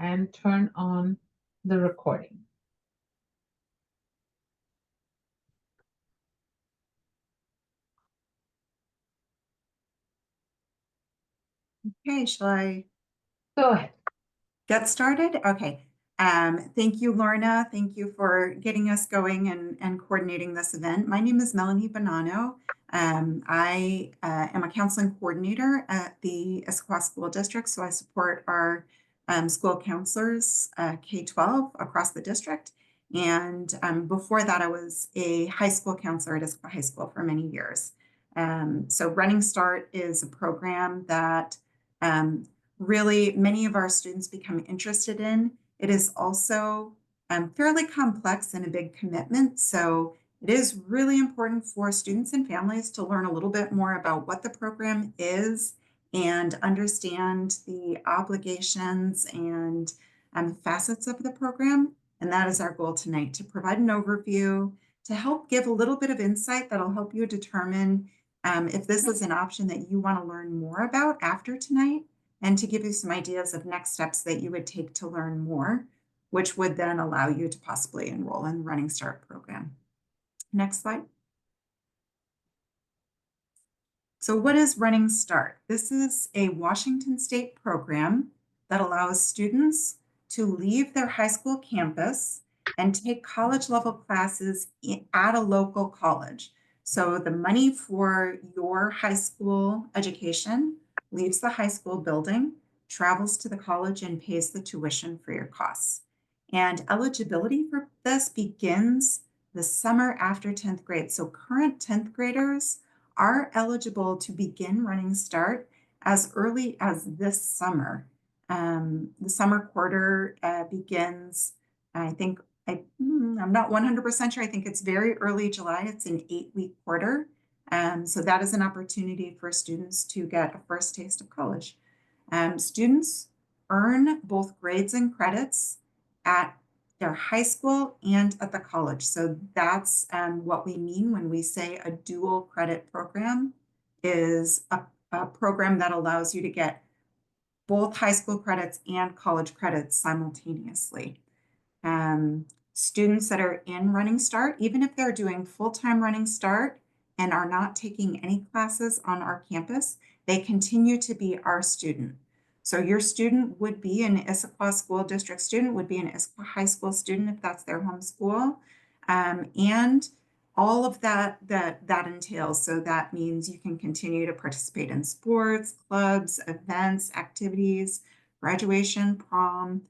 and turn on the recording. Okay, shall I Go ahead. get started? Okay. Thank you, Lorna. Thank you for getting us going and coordinating this event. My name is Melanie Bonanno. I am a counseling coordinator at the Issaquah School District, so I support our school counselors, K-12 across the district. And before that, I was a high school counselor at Issaquah High School for many years. So Running Start is a program that really many of our students become interested in. It is also fairly complex and a big commitment. So it is really important for students and families to learn a little bit more about what the program is and understand the obligations and facets of the program. And that is our goal tonight, to provide an overview, to help give a little bit of insight that'll help you determine if this is an option that you want to learn more about after tonight, and to give you some ideas of next steps that you would take to learn more, which would then allow you to possibly enroll in the Running Start program. Next slide. So what is Running Start? This is a Washington State program that allows students to leave their high school campus and take college level classes at a local college. So the money for your high school education leaves the high school building, travels to the college, and pays the tuition for your costs. And eligibility for this begins the summer after 10th grade. So current 10th graders are eligible to begin Running Start as early as this summer. The summer quarter begins, I think, I'm not 100% sure. I think it's very early July. It's an 8-week quarter. So that is an opportunity for students to get a first taste of college. Students earn both grades and credits at their high school and at the college. So that's what we mean when we say a dual credit program is a program that allows you to get both high school credits and college credits simultaneously. Students that are in Running Start, even if they're doing full-time Running Start and are not taking any classes on our campus, they continue to be our student. So your student would be an Issaquah School District student, would be an Issaquah High School student if that's their home school. And all of that entails. So that means you can continue to participate in sports, clubs, events, activities, graduation, prom.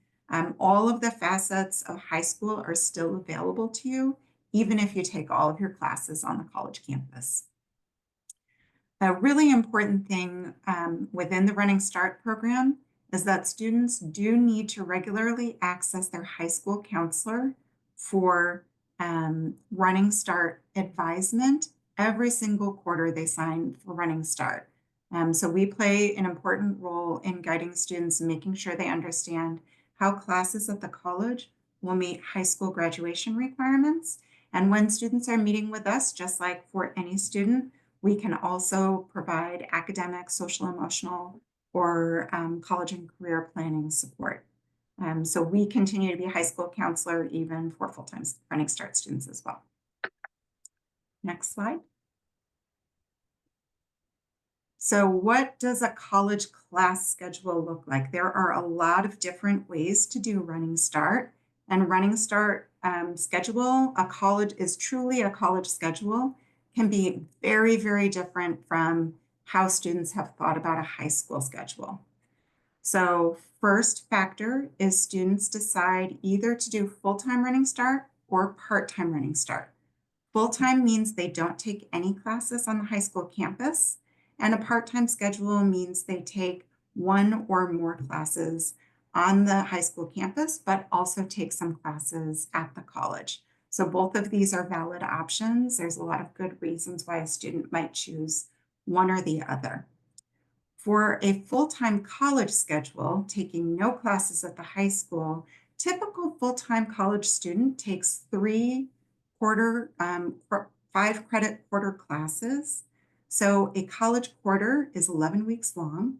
All of the facets of high school are still available to you, even if you take all of your classes on the college campus. A really important thing within the Running Start program is that students do need to regularly access their high school counselor for Running Start advisement every single quarter they sign for Running Start. So we play an important role in guiding students and making sure they understand how classes at the college will meet high school graduation requirements. And when students are meeting with us, just like for any student, we can also provide academic, social, emotional, or college and career planning support. So we continue to be a high school counselor even for full-time Running Start students as well. Next slide. So what does a college class schedule look like? There are a lot of different ways to do Running Start. And Running Start schedule, a college is truly a college schedule, can be very, very different from how students have thought about a high school schedule. So first factor is students decide either to do full-time Running Start or part-time Running Start. Full-time means they don't take any classes on the high school campus, and a part-time schedule means they take one or more classes on the high school campus, but also take some classes at the college. So both of these are valid options. There's a lot of good reasons why a student might choose one or the other. For a full-time college schedule, taking no classes at the high school, typical full-time college student takes 3 5-credit quarter classes. So a college quarter is 11 weeks long,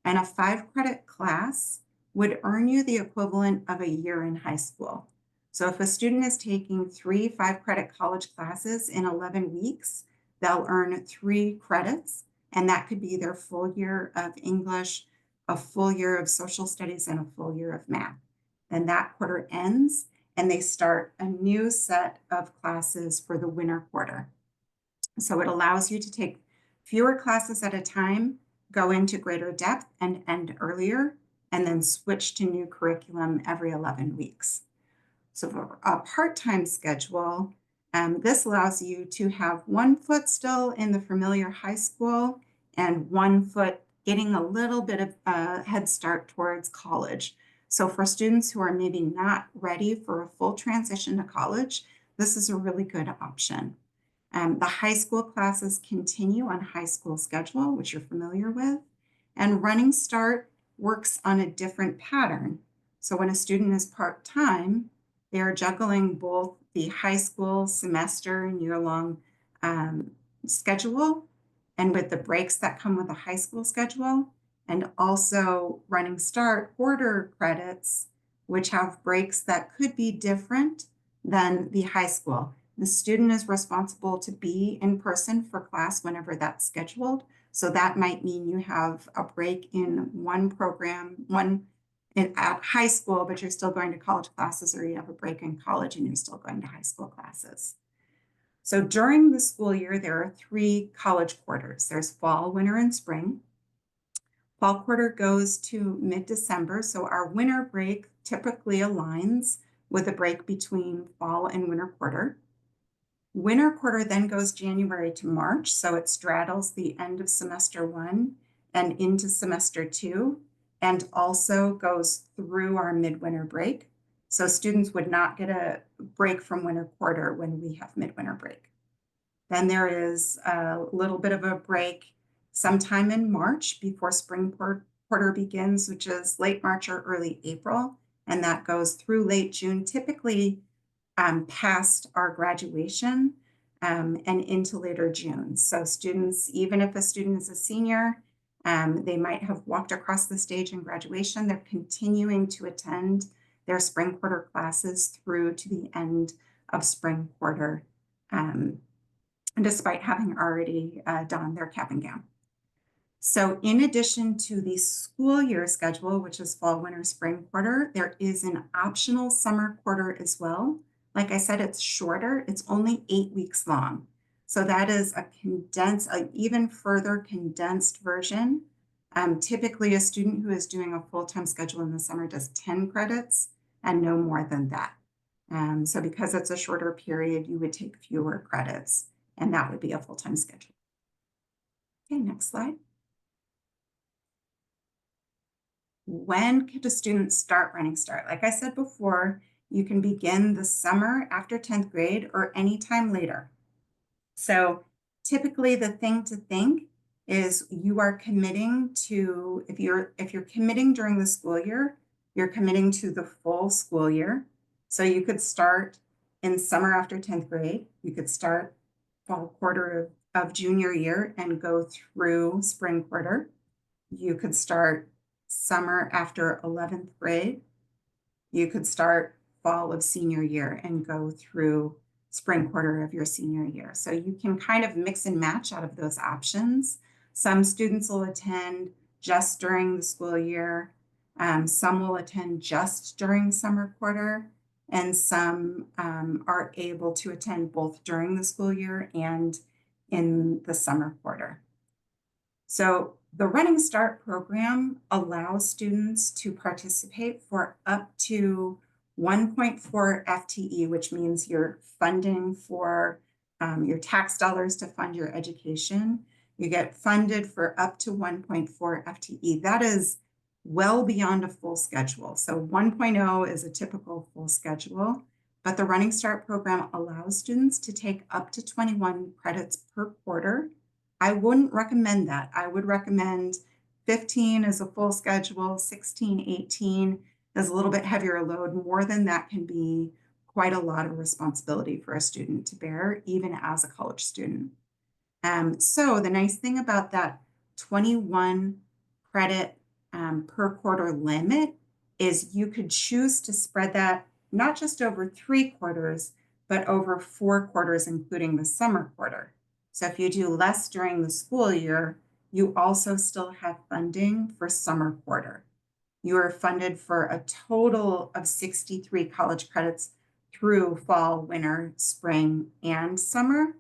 and a 5-credit class would earn you the equivalent of a year in high school. So if a student is taking 3 5-credit college classes in 11 weeks, they'll earn 3 credits, and that could be their full year of English, a full year of social studies, and a full year of math. Then that quarter ends, and they start a new set of classes for the winter quarter. So it allows you to take fewer classes at a time, go into greater depth and end earlier, and then switch to new curriculum every 11 weeks. So for a part-time schedule, this allows you to have one foot still in the familiar high school and one foot getting a little bit of a head start towards college. So for students who are maybe not ready for a full transition to college, this is a really good option. The high school classes continue on high school schedule, which you're familiar with, and Running Start works on a different pattern. So when a student is part-time, they are juggling both the high school semester and year-long schedule, and with the breaks that come with a high school schedule, and also Running Start quarter credits, which have breaks that could be different than the high school. The student is responsible to be in person for class whenever that's scheduled. So that might mean you have a break in one program, at high school, but you're still going to college classes, or you have a break in college and you're still going to high school classes. So during the school year, there are 3 college quarters. There's fall, winter, and spring. Fall quarter goes to mid-December, so our winter break typically aligns with a break between fall and winter quarter. Winter quarter then goes January to March, so it straddles the end of semester 1 and into semester 2, and also goes through our midwinter break. So students would not get a break from winter quarter when we have midwinter break. Then there is a little bit of a break sometime in March before spring quarter begins, which is late March or early April, and that goes through late June, typically past our graduation and into later June. So students, even if a student is a senior, they might have walked across the stage in graduation, they're continuing to attend their spring quarter classes through to the end of spring quarter, despite having already donned their cap and gown. So in addition to the school year schedule, which is fall, winter, spring quarter, there is an optional summer quarter as well. Like I said, it's shorter. It's only 8 weeks long. So that is a condensed, an even further condensed version. Typically, a student who is doing a full-time schedule in the summer does 10 credits and no more than that. So because it's a shorter period, you would take fewer credits, and that would be a full-time schedule. Okay, next slide. When could a student start Running Start? Like I said before, you can begin the summer after 10th grade or anytime later. So typically the thing to think is you are committing to, if you're committing during the school year, you're committing to the full school year. So you could start in summer after 10th grade. You could start fall quarter of junior year and go through spring quarter. You could start summer after 11th grade. You could start fall of senior year and go through spring quarter of your senior year. So you can kind of mix and match out of those options. Some students will attend just during the school year. Some will attend just during summer quarter, and some are able to attend both during the school year and in the summer quarter. So the Running Start program allows students to participate for up to 1.4 FTE, which means you're funding for your tax dollars to fund your education. You get funded for up to 1.4 FTE. That is well beyond a full schedule. So 1.0 is a typical full schedule, but the Running Start program allows students to take up to 21 credits per quarter. I wouldn't recommend that. I would recommend 15 as a full schedule, 16, 18 is a little bit heavier load. More than that can be quite a lot of responsibility for a student to bear, even as a college student. So the nice thing about that 21 credit per quarter limit is you could choose to spread that not just over 3 quarters, but over 4 quarters, including the summer quarter. So if you do less during the school year, you also still have funding for summer quarter. You are funded for a total of 63 college credits through fall, winter, spring, and summer.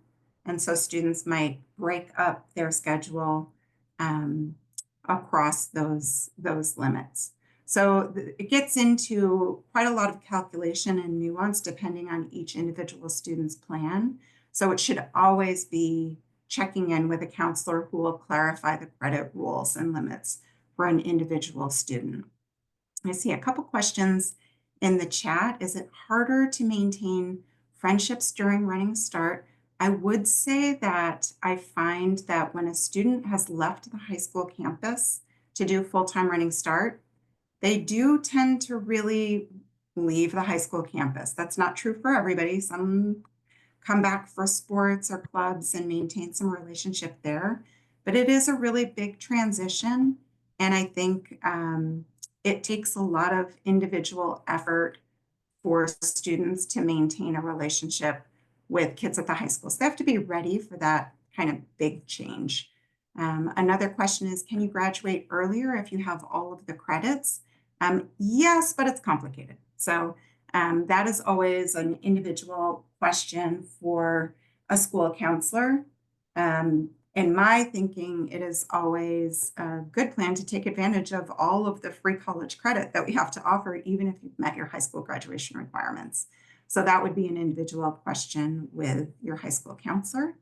And so students might break up their schedule across those limits. So it gets into quite a lot of calculation and nuance depending on each individual student's plan. So it should always be checking in with a counselor who will clarify the credit rules and limits for an individual student. I see a couple questions in the chat. Is it harder to maintain friendships during Running Start? I would say that I find that when a student has left the high school campus to do full-time Running Start, they do tend to really leave the high school campus. That's not true for everybody. Some come back for sports or clubs and maintain some relationship there. But it is a really big transition. And I think it takes a lot of individual effort for students to maintain a relationship with kids at the high school. So they have to be ready for that kind of big change. Another question is, can you graduate earlier if you have all of the credits? Yes, but it's complicated. So that is always an individual question for a school counselor. In my thinking, it is always a good plan to take advantage of all of the free college credit that we have to offer, even if you've met your high school graduation requirements. So that would be an individual question with your high school counselor.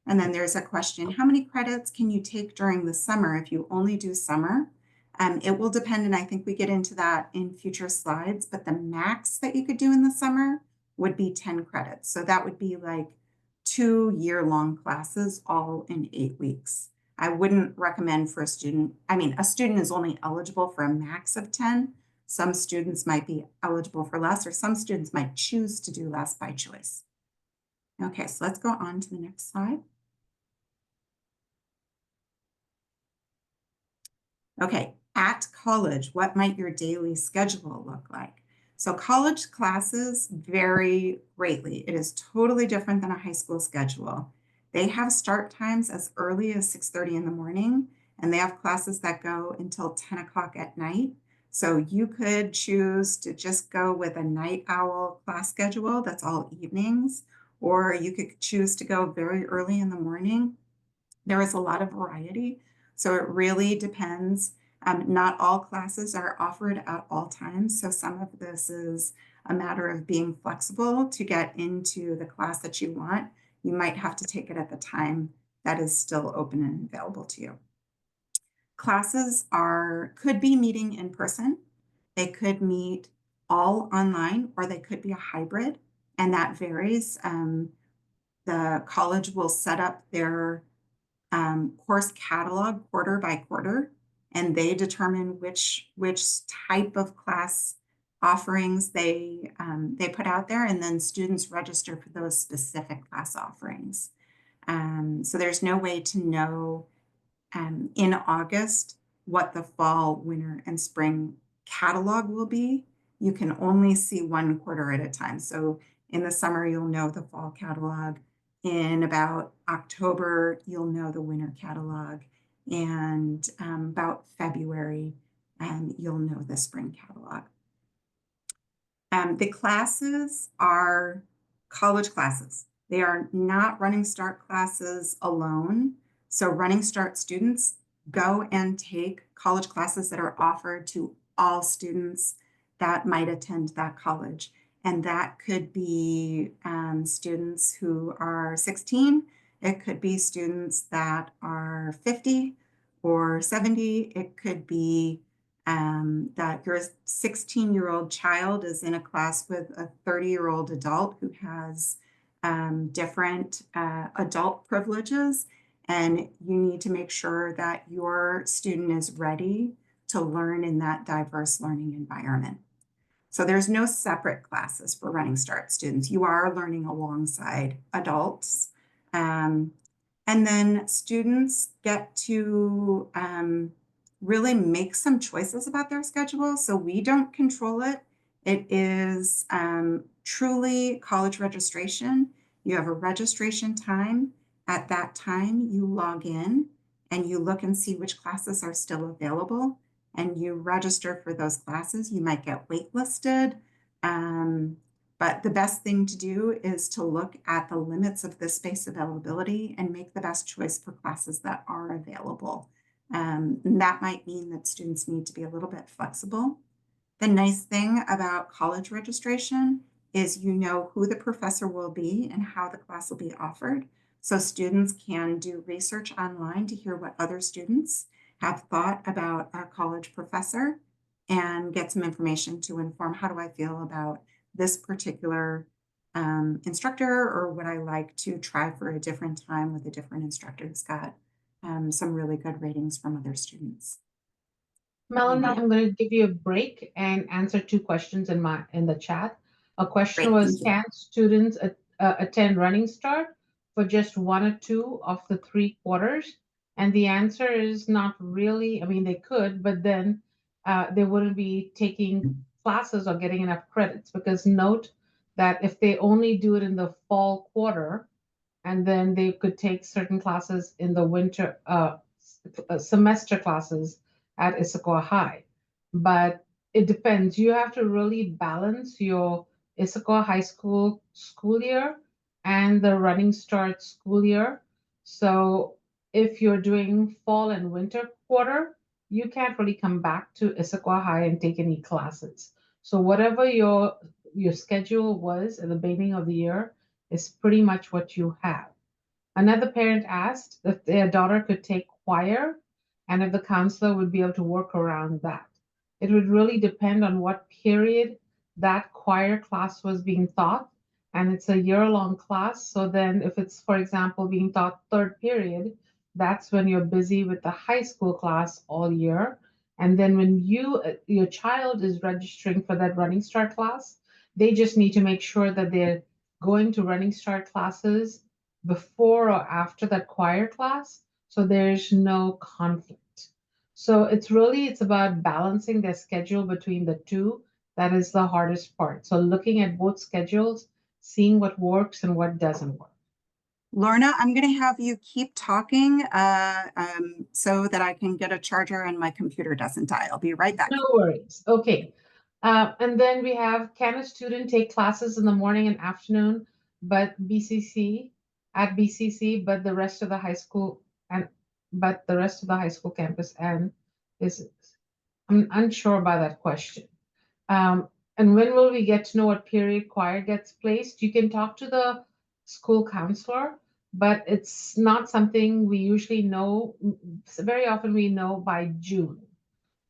And then there's a question, how many credits can you take during the summer if you only do summer? It will depend, and I think we get into that in future slides, but the max that you could do in the summer would be 10 credits. So that would be like 2 year-long classes, all in 8 weeks. I wouldn't recommend for a student, a student is only eligible for a max of 10. Some students might be eligible for less, or some students might choose to do less by choice. Okay, so let's go on to the next slide. Okay, at college, what might your daily schedule look like? So college classes vary greatly. It is totally different than a high school schedule. They have start times as early as 6:30 in the morning, and they have classes that go until 10 o'clock at night. So you could choose to just go with a night owl class schedule that's all evenings, or you could choose to go very early in the morning. There is a lot of variety, so it really depends. Not all classes are offered at all times, so some of this is a matter of being flexible to get into the class that you want. You might have to take it at the time that is still open and available to you. Classes could be meeting in person. They could meet all online, or they could be a hybrid, and that varies. The college will set up their course catalog quarter by quarter, and they determine which type of class offerings they put out there, and then students register for those specific class offerings. So there's no way to know in August what the fall, winter, and spring catalog will be. You can only see 1 quarter at a time. So in the summer, you'll know the fall catalog. In about October, you'll know the winter catalog. And about February, you'll know the spring catalog. The classes are college classes. They are not Running Start classes alone. So Running Start students go and take college classes that are offered to all students that might attend that college. And that could be students who are 16. It could be students that are 50 or 70. It could be that your 16-year-old child is in a class with a 30-year-old adult who has different adult privileges, and you need to make sure that your student is ready to learn in that diverse learning environment. So there's no separate classes for Running Start students. You are learning alongside adults. And then students get to really make some choices about their schedule. So we don't control it. It is truly college registration. You have a registration time. At that time, you log in and you look and see which classes are still available, and you register for those classes. You might get waitlisted. But the best thing to do is to look at the limits of the space availability and make the best choice for classes that are available. And that might mean that students need to be a little bit flexible. The nice thing about college registration is you know who the professor will be and how the class will be offered. So students can do research online to hear what other students have thought about a college professor and get some information to inform how do I feel about this particular instructor, or would I like to try for a different time with a different instructor who's got some really good ratings from other students. Melanie, Anyway, I'm going to give you a break and answer two questions in the chat. A question great, was, thank you. can students attend Running Start for just one or two of the 3 quarters? And the answer is not really. I mean, they could, but then they wouldn't be taking classes or getting enough credits, because note that if they only do it in the fall quarter, and then they could take certain classes in the winter semester classes at Issaquah High. But it depends. You have to really balance your Issaquah High School school year and the Running Start school year. So if you're doing fall and winter quarter, you can't really come back to Issaquah High and take any classes. So whatever your schedule was at the beginning of the year is pretty much what you have. Another parent asked if their daughter could take choir and if the counselor would be able to work around that. It would really depend on what period that choir class was being taught. And it's a year-long class. So then if it's, for example, being taught third period, that's when you're busy with the high school class all year. And then when your child is registering for that Running Start class, they just need to make sure that they're going to Running Start classes before or after that choir class, so there's no conflict. So it's about balancing their schedule between the two. That is the hardest part. So looking at both schedules, seeing what works and what doesn't work. Lorna, I'm going to have you keep talking so that I can get a charger and my computer doesn't die. I'll be right back. No worries. Okay. And then we have, can a student take classes in the morning and afternoon, but BCC, but the rest of the high school campus and is, I'm unsure about that question. And when will we get to know what period choir gets placed? You can talk to the school counselor, but it's not something we usually know. Very often we know by June.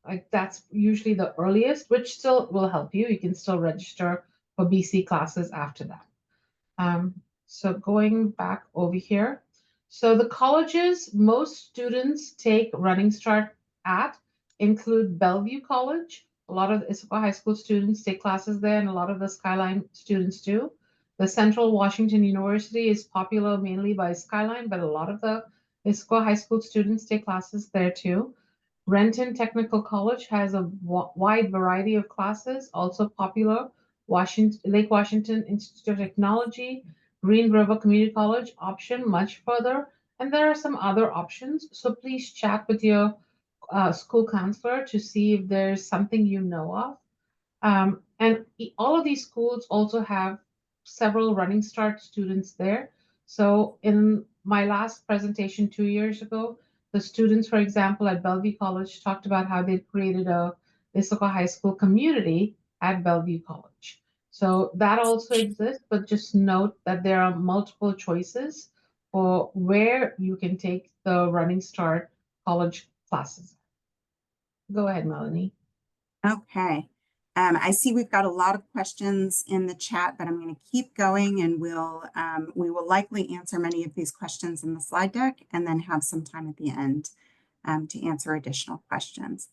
Like that's usually the earliest, which still will help you. You can still register for BC classes after that. So going back over here. So the colleges most students take Running Start at include Bellevue College. A lot of the Issaquah High School students take classes there, and a lot of the Skyline students do. The Central Washington University is popular mainly by Skyline, but a lot of the Issaquah High School students take classes there too. Renton Technical College has a wide variety of classes, also popular. Lake Washington Institute of Technology, Green River Community College option much further, and there are some other options. So please chat with your school counselor to see if there's something you know of. And all of these schools also have several Running Start students there. So in my last presentation 2 years ago, the students, for example, at Bellevue College talked about how they created a Issaquah High School community at Bellevue College. So that also exists, but just note that there are multiple choices for where you can take the Running Start college classes. Go ahead, Melanie. Okay. I see we've got a lot of questions in the chat, but I'm going to keep going, and we will likely answer many of these questions in the slide deck and then have some time at the end to answer additional questions.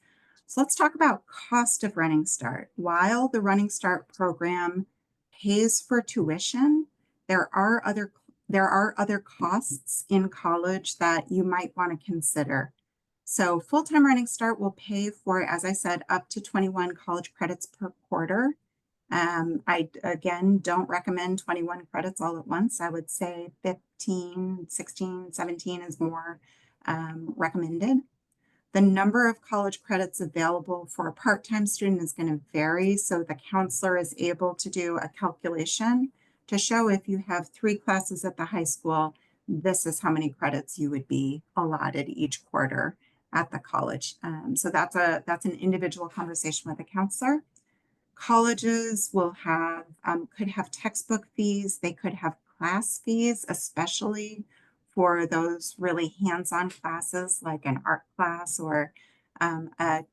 So let's talk about cost of Running Start. While the Running Start program pays for tuition, there are other costs in college that you might want to consider. So full-time Running Start will pay for, as I said, up to 21 college credits per quarter. I, again, don't recommend 21 credits all at once. I would say 15, 16, 17 is more recommended. The number of college credits available for a part-time student is going to vary, so the counselor is able to do a calculation to show if you have 3 classes at the high school, this is how many credits you would be allotted each quarter at the college. So that's an individual conversation with a counselor. Colleges will have could have textbook fees. They could have class fees, especially for those really hands-on classes like an art class or a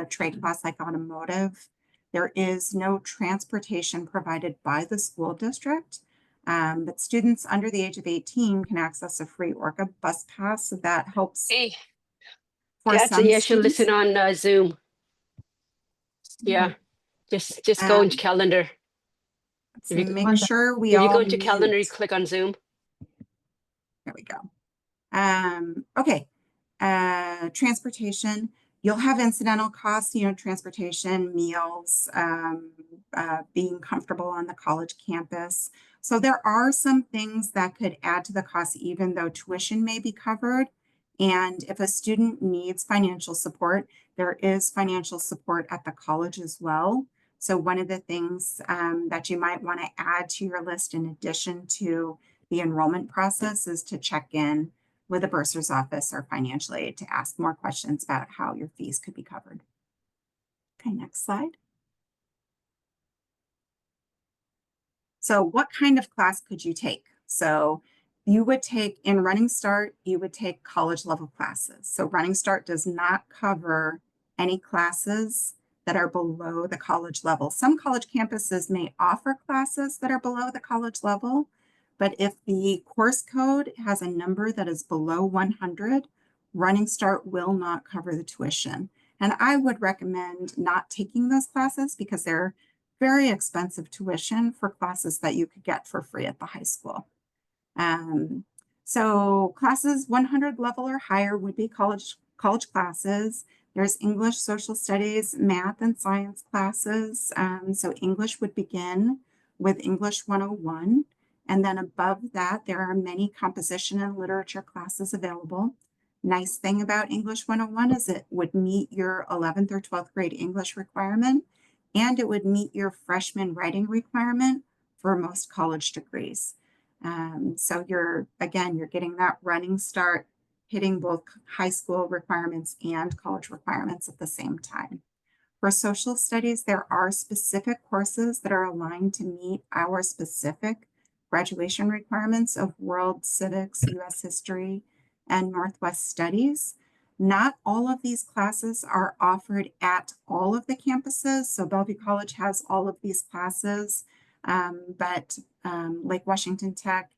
trade class like automotive. There is no transportation provided by the school district, but students under the age of 18 can access a free Orca bus pass. So that helps Hey, for Kathy, some you should students. listen on Zoom. Yeah, just go into calendar. So If you, make sure we if you all go into calendar, you mute. click on Zoom. There we go. Okay. Transportation. You'll have incidental costs, transportation, meals, being comfortable on the college campus. So there are some things that could add to the cost, even though tuition may be covered. And if a student needs financial support, there is financial support at the college as well. So one of the things that you might want to add to your list in addition to the enrollment process is to check in with a bursar's office or financial aid to ask more questions about how your fees could be covered. Okay, next slide. So what kind of class could you take? So you would take, in Running Start, you would take college level classes. So Running Start does not cover any classes that are below the college level. Some college campuses may offer classes that are below the college level, but if the course code has a number that is below 100, Running Start will not cover the tuition. And I would recommend not taking those classes because they're very expensive tuition for classes that you could get for free at the high school. So classes 100 level or higher would be college classes. There's English, social studies, math, and science classes. So English would begin with English 101. And then above that, there are many composition and literature classes available. Nice thing about English 101 is it would meet your 11th or 12th grade English requirement, and it would meet your freshman writing requirement for most college degrees. So you're getting that running start, hitting both high school requirements and college requirements at the same time. For social studies, there are specific courses that are aligned to meet our specific graduation requirements of world civics, US history, and Northwest studies. Not all of these classes are offered at all of the campuses. So Bellevue College has all of these classes, but Lake Washington Tech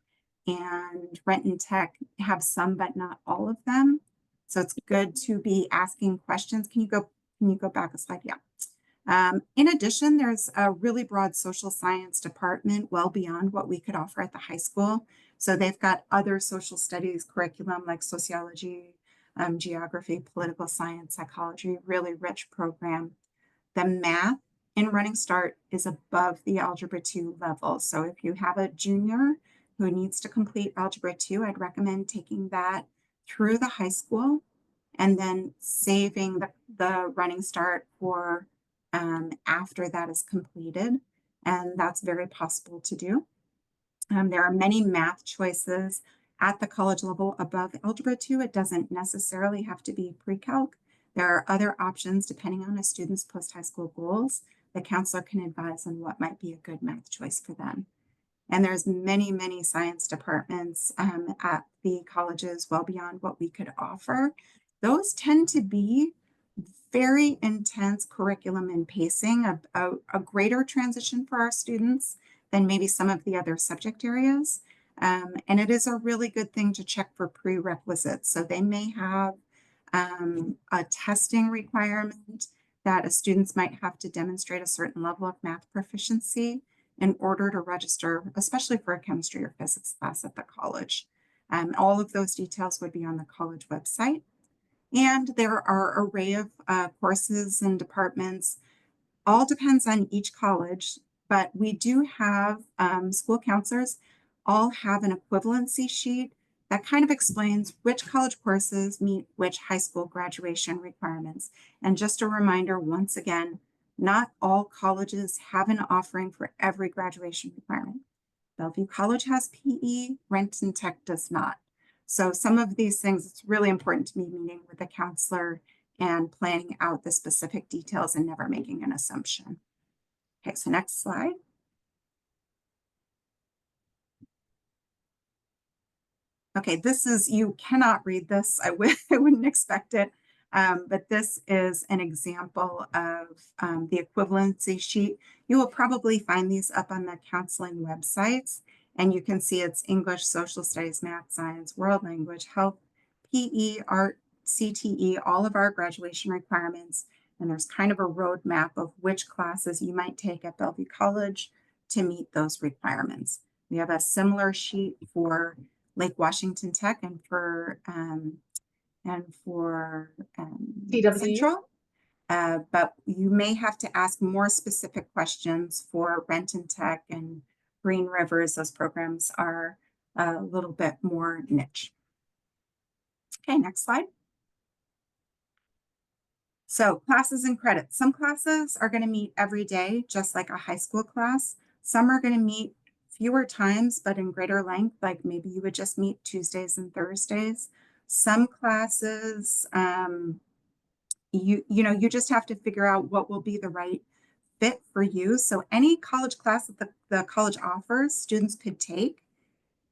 and Renton Tech have some, but not all of them. So it's good to be asking questions. Can you go back a slide? Yeah. In addition, there's a really broad social science department well beyond what we could offer at the high school. So they've got other social studies curriculum like sociology, geography, political science, psychology, really rich program. The math in Running Start is above the Algebra 2 level. So if you have a junior who needs to complete Algebra 2, I'd recommend taking that through the high school and then saving the Running Start for after that is completed. And that's very possible to do. There are many math choices at the college level above Algebra 2. It doesn't necessarily have to be pre-calc. There are other options depending on a student's post-high school goals. The counselor can advise on what might be a good math choice for them. And there's many, many science departments at the colleges well beyond what we could offer. Those tend to be very intense curriculum and pacing, a greater transition for our students than maybe some of the other subject areas. And it is a really good thing to check for prerequisites. So they may have a testing requirement that students might have to demonstrate a certain level of math proficiency in order to register, especially for a chemistry or physics class at the college. All of those details would be on the college website. And there are an array of courses and departments. All depends on each college, but we do have school counselors all have an equivalency sheet that kind of explains which college courses meet which high school graduation requirements. And just a reminder, once again, not all colleges have an offering for every graduation requirement. Bellevue College has PE, Renton Tech does not. So some of these things, it's really important to me meeting with a counselor and planning out the specific details and never making an assumption. Okay, so next slide. Okay, this is, you cannot read this. I wouldn't expect it. But this is an example of the equivalency sheet. You will probably find these up on the counseling websites, and you can see it's English, social studies, math, science, world language, health, PE, art, CTE, all of our graduation requirements. And there's kind of a roadmap of which classes you might take at Bellevue College to meet those requirements. We have a similar sheet for Lake Washington Tech and for TWU. Central, but you may have to ask more specific questions for Renton Tech and Green Rivers. Those programs are a little bit more niche. Okay, next slide. So classes and credits. Some classes are going to meet every day, just like a high school class. Some are going to meet fewer times, but in greater length, like maybe you would just meet Tuesdays and Thursdays. Some classes, you just have to figure out what will be the right fit for you. So any college class that the college offers, students could take.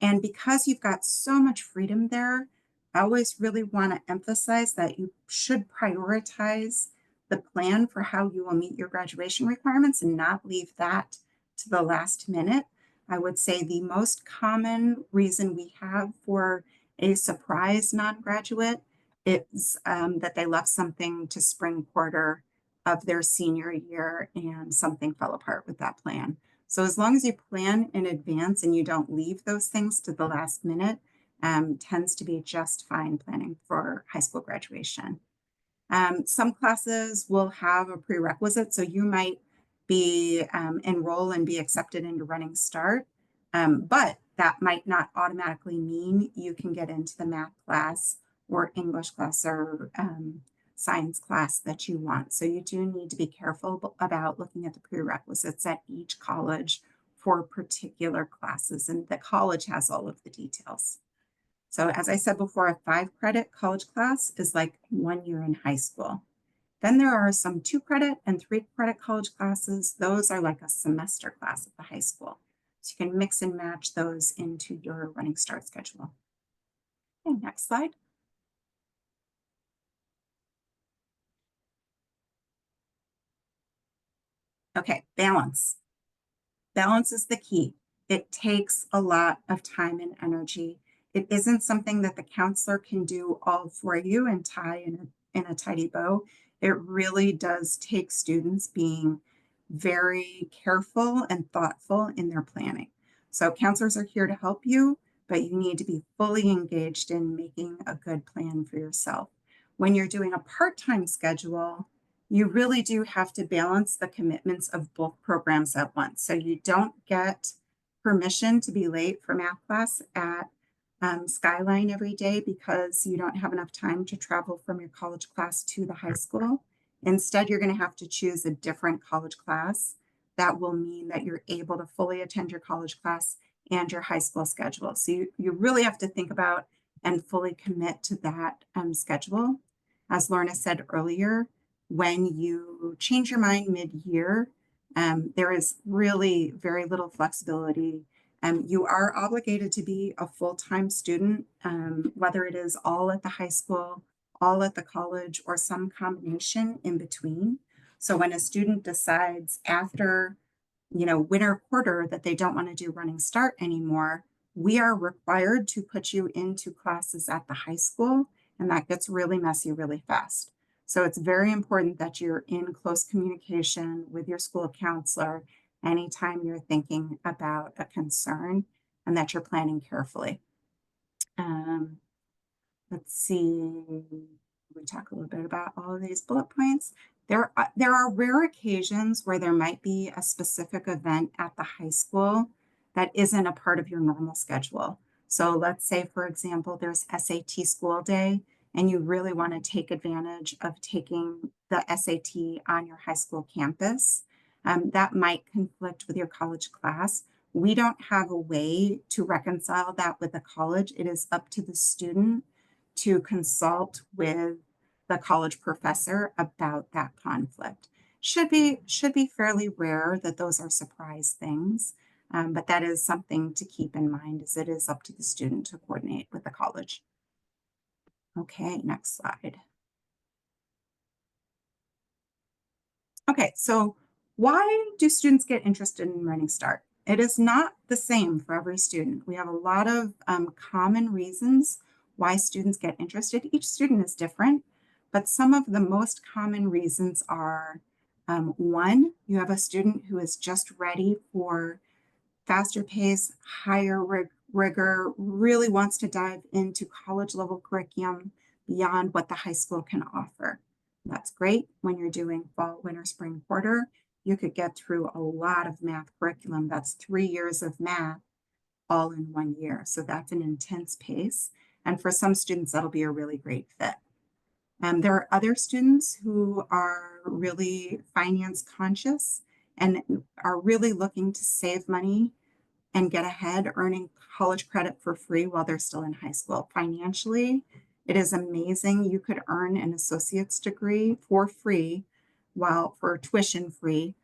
And because you've got so much freedom there, I always really want to emphasize that you should prioritize the plan for how you will meet your graduation requirements and not leave that to the last minute. I would say the most common reason we have for a surprise non-graduate is that they left something to spring quarter of their senior year and something fell apart with that plan. So as long as you plan in advance and you don't leave those things to the last minute, tends to be just fine planning for high school graduation. Some classes will have a prerequisite, so you might be enroll and be accepted into Running Start, but that might not automatically mean you can get into the math class or English class or science class that you want. So you do need to be careful about looking at the prerequisites at each college for particular classes, and the college has all of the details. So as I said before, a 5-credit college class is like 1 year in high school. Then there are some 2-credit and 3-credit college classes. Those are like a semester class at the high school. So you can mix and match those into your Running Start schedule. Okay, next slide. Okay, balance. Balance is the key. It takes a lot of time and energy. It isn't something that the counselor can do all for you and tie in a tidy bow. It really does take students being very careful and thoughtful in their planning. So counselors are here to help you, but you need to be fully engaged in making a good plan for yourself. When you're doing a part-time schedule, you really do have to balance the commitments of both programs at once. So you don't get permission to be late for math class at Skyline every day because you don't have enough time to travel from your college class to the high school. Instead, you're going to have to choose a different college class. That will mean that you're able to fully attend your college class and your high school schedule. So you really have to think about and fully commit to that schedule. As Lorna said earlier, when you change your mind mid-year, there is really very little flexibility. You are obligated to be a full-time student, whether it is all at the high school, all at the college, or some combination in between. So when a student decides after, winter quarter that they don't want to do Running Start anymore, we are required to put you into classes at the high school, and that gets really messy really fast. So it's very important that you're in close communication with your school counselor anytime you're thinking about a concern and that you're planning carefully. Let's see. we talk a little bit about all of these bullet points. There are rare occasions where there might be a specific event at the high school that isn't a part of your normal schedule. So let's say, for example, there's SAT school day, and you really want to take advantage of taking the SAT on your high school campus. That might conflict with your college class. We don't have a way to reconcile that with the college. It is up to the student to consult with the college professor about that conflict. Should be fairly rare that those are surprise things, but that is something to keep in mind, as it is up to the student to coordinate with the college. Okay, next slide. Okay, so why do students get interested in Running Start? It is not the same for every student. We have a lot of common reasons why students get interested. Each student is different, but some of the most common reasons are, one, you have a student who is just ready for faster pace, higher rigor, really wants to dive into college level curriculum beyond what the high school can offer. That's great when you're doing fall, winter, spring, quarter. You could get through a lot of math curriculum. That's 3 years of math all in 1 year. So that's an intense pace. And for some students, that'll be a really great fit. There are other students who are really finance conscious and are really looking to save money and get ahead, earning college credit for free while they're still in high school. Financially, it is amazing. You could earn an associate's degree for free, for tuition free,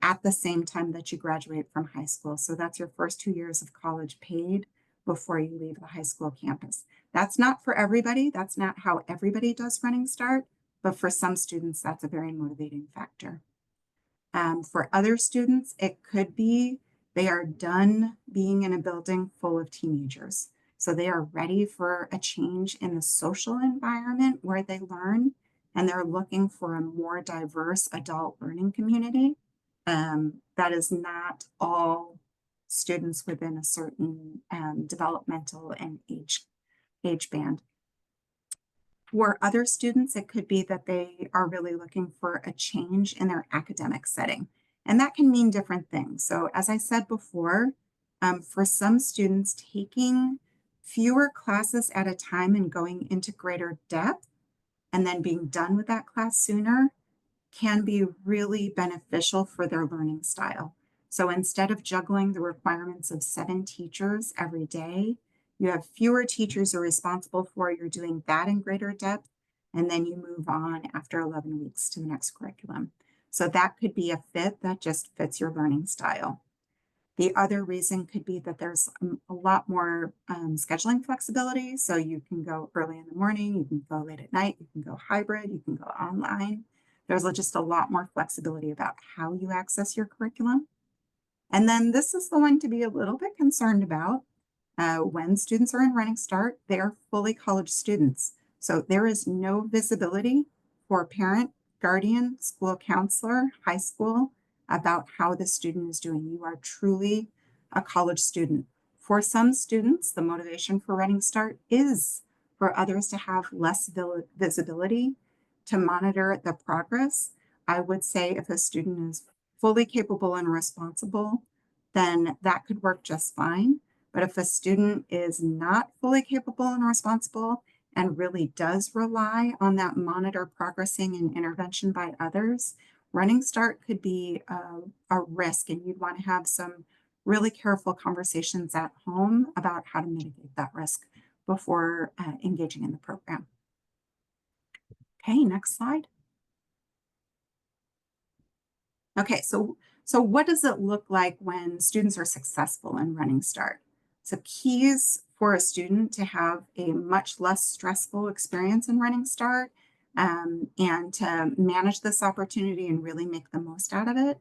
at the same time that you graduate from high school. So that's your first 2 years of college paid before you leave the high school campus. That's not for everybody. That's not how everybody does Running Start, but for some students, that's a very motivating factor. For other students, it could be they are done being in a building full of teenagers. So they are ready for a change in the social environment where they learn, and they're looking for a more diverse adult learning community. That is not all students within a certain developmental and age band. For other students, it could be that they are really looking for a change in their academic setting. And that can mean different things. So as I said before, for some students, taking fewer classes at a time and going into greater depth and then being done with that class sooner can be really beneficial for their learning style. So instead of juggling the requirements of 7 teachers every day, you have fewer teachers you're responsible for, you're doing that in greater depth, and then you move on after 11 weeks to the next curriculum. So that could be a fit that just fits your learning style. The other reason could be that there's a lot more scheduling flexibility. So you can go early in the morning, you can go late at night, you can go hybrid, you can go online. There's just a lot more flexibility about how you access your curriculum. And then this is the one to be a little bit concerned about. When students are in Running Start, they are fully college students. So there is no visibility for parent, guardian, school counselor, high school about how the student is doing. You are truly a college student. For some students, the motivation for Running Start is for others to have less visibility to monitor the progress. I would say if a student is fully capable and responsible, then that could work just fine. But if a student is not fully capable and responsible and really does rely on that monitor progressing and intervention by others, Running Start could be a risk, and you'd want to have some really careful conversations at home about how to mitigate that risk before engaging in the program. Okay, next slide. Okay, so what does it look like when students are successful in Running Start? So keys for a student to have a much less stressful experience in Running Start and to manage this opportunity and really make the most out of it,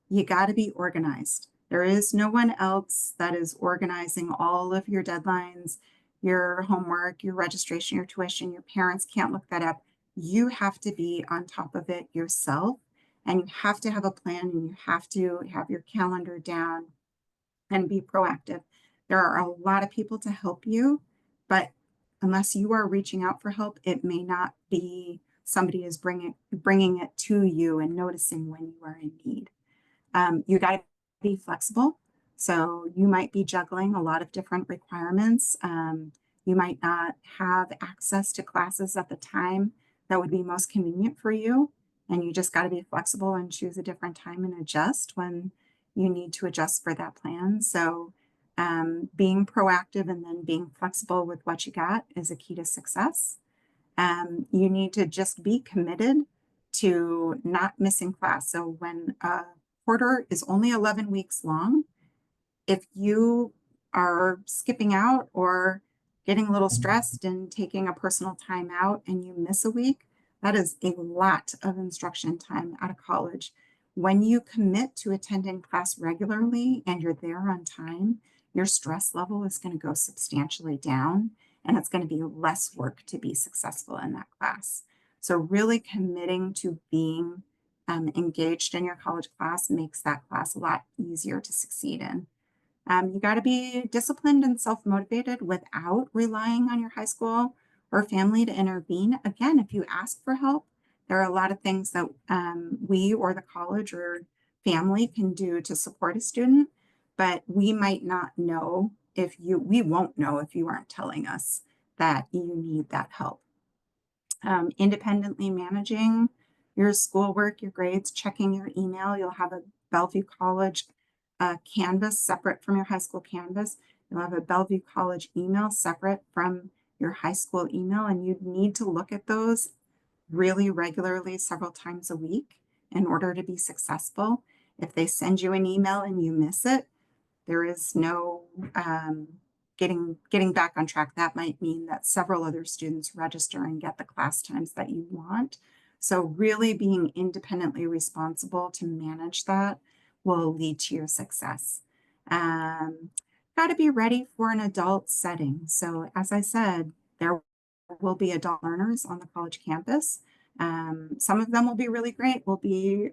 you got to be organized. There is no one else that is organizing all of your deadlines, your homework, your registration, your tuition. Your parents can't look that up. You have to be on top of it yourself, and you have to have a plan, and you have to have your calendar down and be proactive. There are a lot of people to help you, but unless you are reaching out for help, it may not be somebody is bringing it to you and noticing when you are in need. You got to be flexible. So you might be juggling a lot of different requirements. You might not have access to classes at the time that would be most convenient for you. And you just got to be flexible and choose a different time and adjust when you need to adjust for that plan. So being proactive and then being flexible with what you got is a key to success. You need to just be committed to not missing class. So when a quarter is only 11 weeks long, if you are skipping out or getting a little stressed and taking a personal time out and you miss a week, that is a lot of instruction time out of college. When you commit to attending class regularly and you're there on time, your stress level is going to go substantially down, and it's going to be less work to be successful in that class. So really committing to being engaged in your college class makes that class a lot easier to succeed in. You got to be disciplined and self-motivated without relying on your high school or family to intervene. Again, if you ask for help, there are a lot of things that we or the college or family can do to support a student, but we might not know we won't know if you aren't telling us that you need that help. Independently managing your schoolwork, your grades, checking your email. You'll have a Bellevue College Canvas separate from your high school Canvas. You'll have a Bellevue College email separate from your high school email, and you need to look at those really regularly, several times a week, in order to be successful. If they send you an email and you miss it, there is no getting back on track. That might mean that several other students register and get the class times that you want. So really being independently responsible to manage that will lead to your success. Got to be ready for an adult setting. So as I said, there will be adult learners on the college campus. Some of them will be really great, will be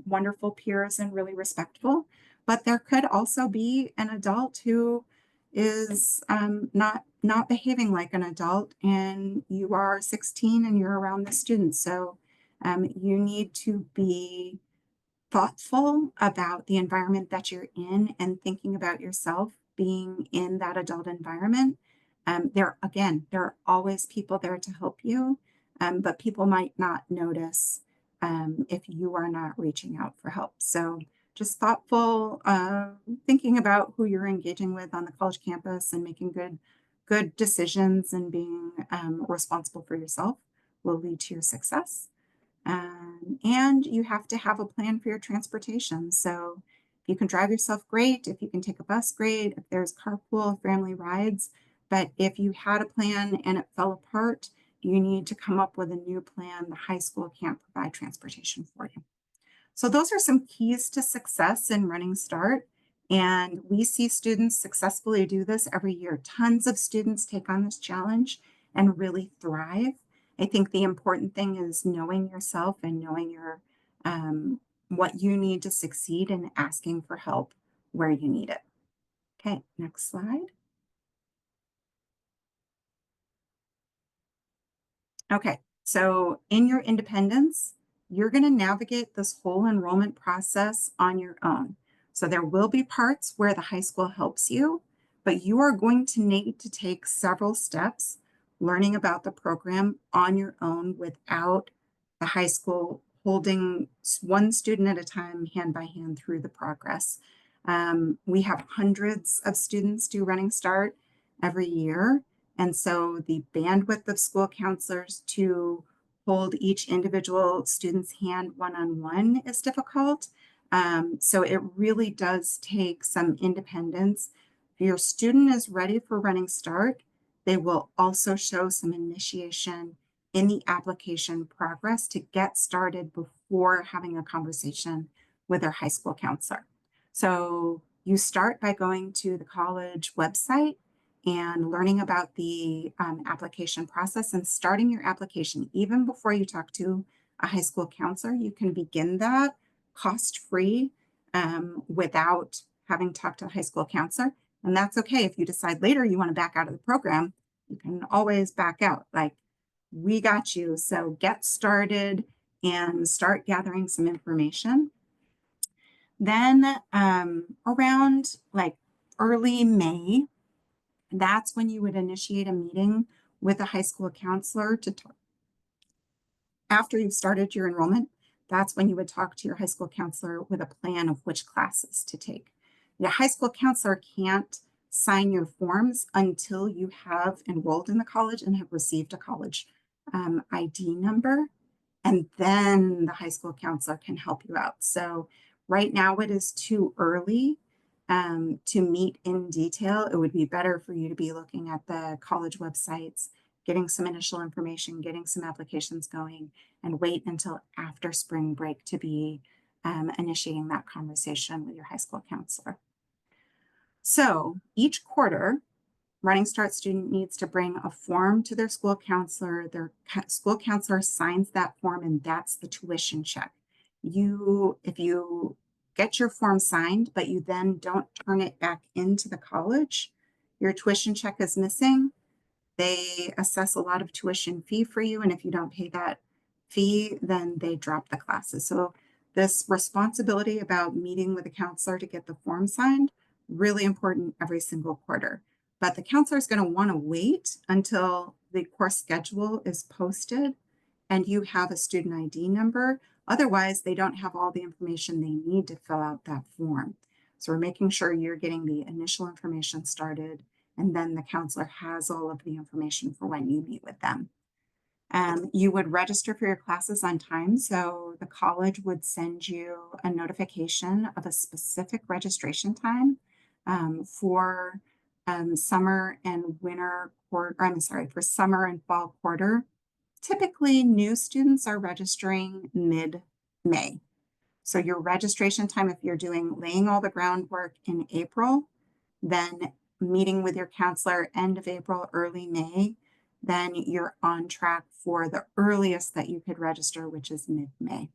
wonderful peers and really respectful, but there could also be an adult who is not behaving like an adult, and you are 16 and you're around the students. So you need to be thoughtful about the environment that you're in and thinking about yourself being in that adult environment. There are always people there to help you, but people might not notice if you are not reaching out for help. So just thoughtful, thinking about who you're engaging with on the college campus and making good decisions and being responsible for yourself will lead to your success. And you have to have a plan for your transportation. So if you can drive yourself, great. If you can take a bus, great. If there's carpool, family rides. But if you had a plan and it fell apart, you need to come up with a new plan. The high school can't provide transportation for you. So those are some keys to success in Running Start. And we see students successfully do this every year. Tons of students take on this challenge and really thrive. I think the important thing is knowing yourself and knowing your what you need to succeed and asking for help where you need it. Okay, next slide. Okay, so in your independence, you're going to navigate this whole enrollment process on your own. So there will be parts where the high school helps you, but you are going to need to take several steps learning about the program on your own without the high school holding one student at a time, hand by hand through the progress. We have hundreds of students do Running Start every year. And so the bandwidth of school counselors to hold each individual student's hand one-on-one is difficult. So it really does take some independence. If your student is ready for Running Start, they will also show some initiation in the application progress to get started before having a conversation with their high school counselor. So you start by going to the college website and learning about the application process and starting your application. Even before you talk to a high school counselor, you can begin that cost-free without having talked to a high school counselor. And that's okay. If you decide later you want to back out of the program, you can always back out. Like, we got you. So get started and start gathering some information. Then around like early May, that's when you would initiate a meeting with a high school counselor to talk. After you've started your enrollment, that's when you would talk to your high school counselor with a plan of which classes to take. Your high school counselor can't sign your forms until you have enrolled in the college and have received a college ID number. And then the high school counselor can help you out. So right now it is too early to meet in detail. It would be better for you to be looking at the college websites, getting some initial information, getting some applications going, and wait until after spring break to be initiating that conversation with your high school counselor. So each quarter, Running Start student needs to bring a form to their school counselor. Their school counselor signs that form, and that's the tuition check. If you get your form signed, but you then don't turn it back into the college, your tuition check is missing. They assess a lot of tuition fee for you, and if you don't pay that fee, then they drop the classes. So this responsibility about meeting with a counselor to get the form signed, really important every single quarter. But the counselor is going to want to wait until the course schedule is posted and you have a student ID number. Otherwise, they don't have all the information they need to fill out that form. So we're making sure you're getting the initial information started, and then the counselor has all of the information for when you meet with them. You would register for your classes on time. So the college would send you a notification of a specific registration time for summer and winter quarter, I'm sorry, for summer and fall quarter. Typically, new students are registering mid-May. So your registration time, if you're laying all the groundwork in April, then meeting with your counselor end of April, early May, then you're on track for the earliest that you could register, which is mid-May.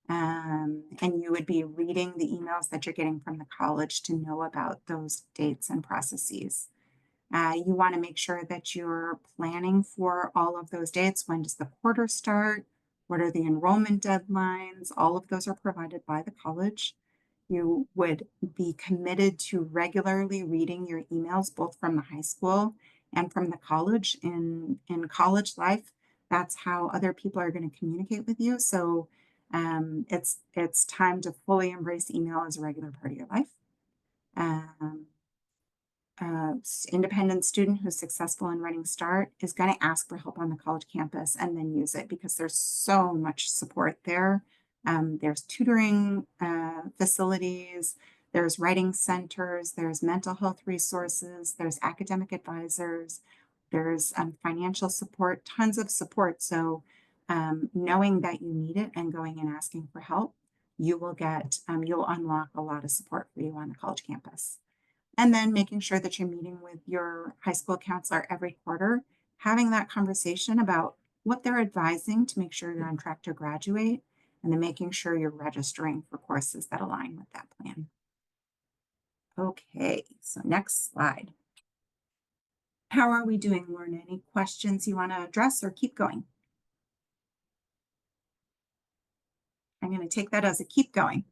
And you would be reading the emails that you're getting from the college to know about those dates and processes. You want to make sure that you're planning for all of those dates. When does the quarter start? What are the enrollment deadlines? All of those are provided by the college. You would be committed to regularly reading your emails, both from the high school and from the college. In college life, that's how other people are going to communicate with you. So it's time to fully embrace email as a regular part of your life. Independent student who's successful in Running Start is going to ask for help on the college campus and then use it because there's so much support there. There's tutoring facilities, there's writing centers, there's mental health resources, there's academic advisors, there's financial support, tons of support. So knowing that you need it and going and asking for help, you will get, you'll unlock a lot of support for you on the college campus. And then making sure that you're meeting with your high school counselor every quarter, having that conversation about what they're advising to make sure you're on track to graduate, and then making sure you're registering for courses that align with that plan. Okay, so next slide. How are we doing, Lauren? Any questions you want to address or keep going? I'm going to take that as a keep going.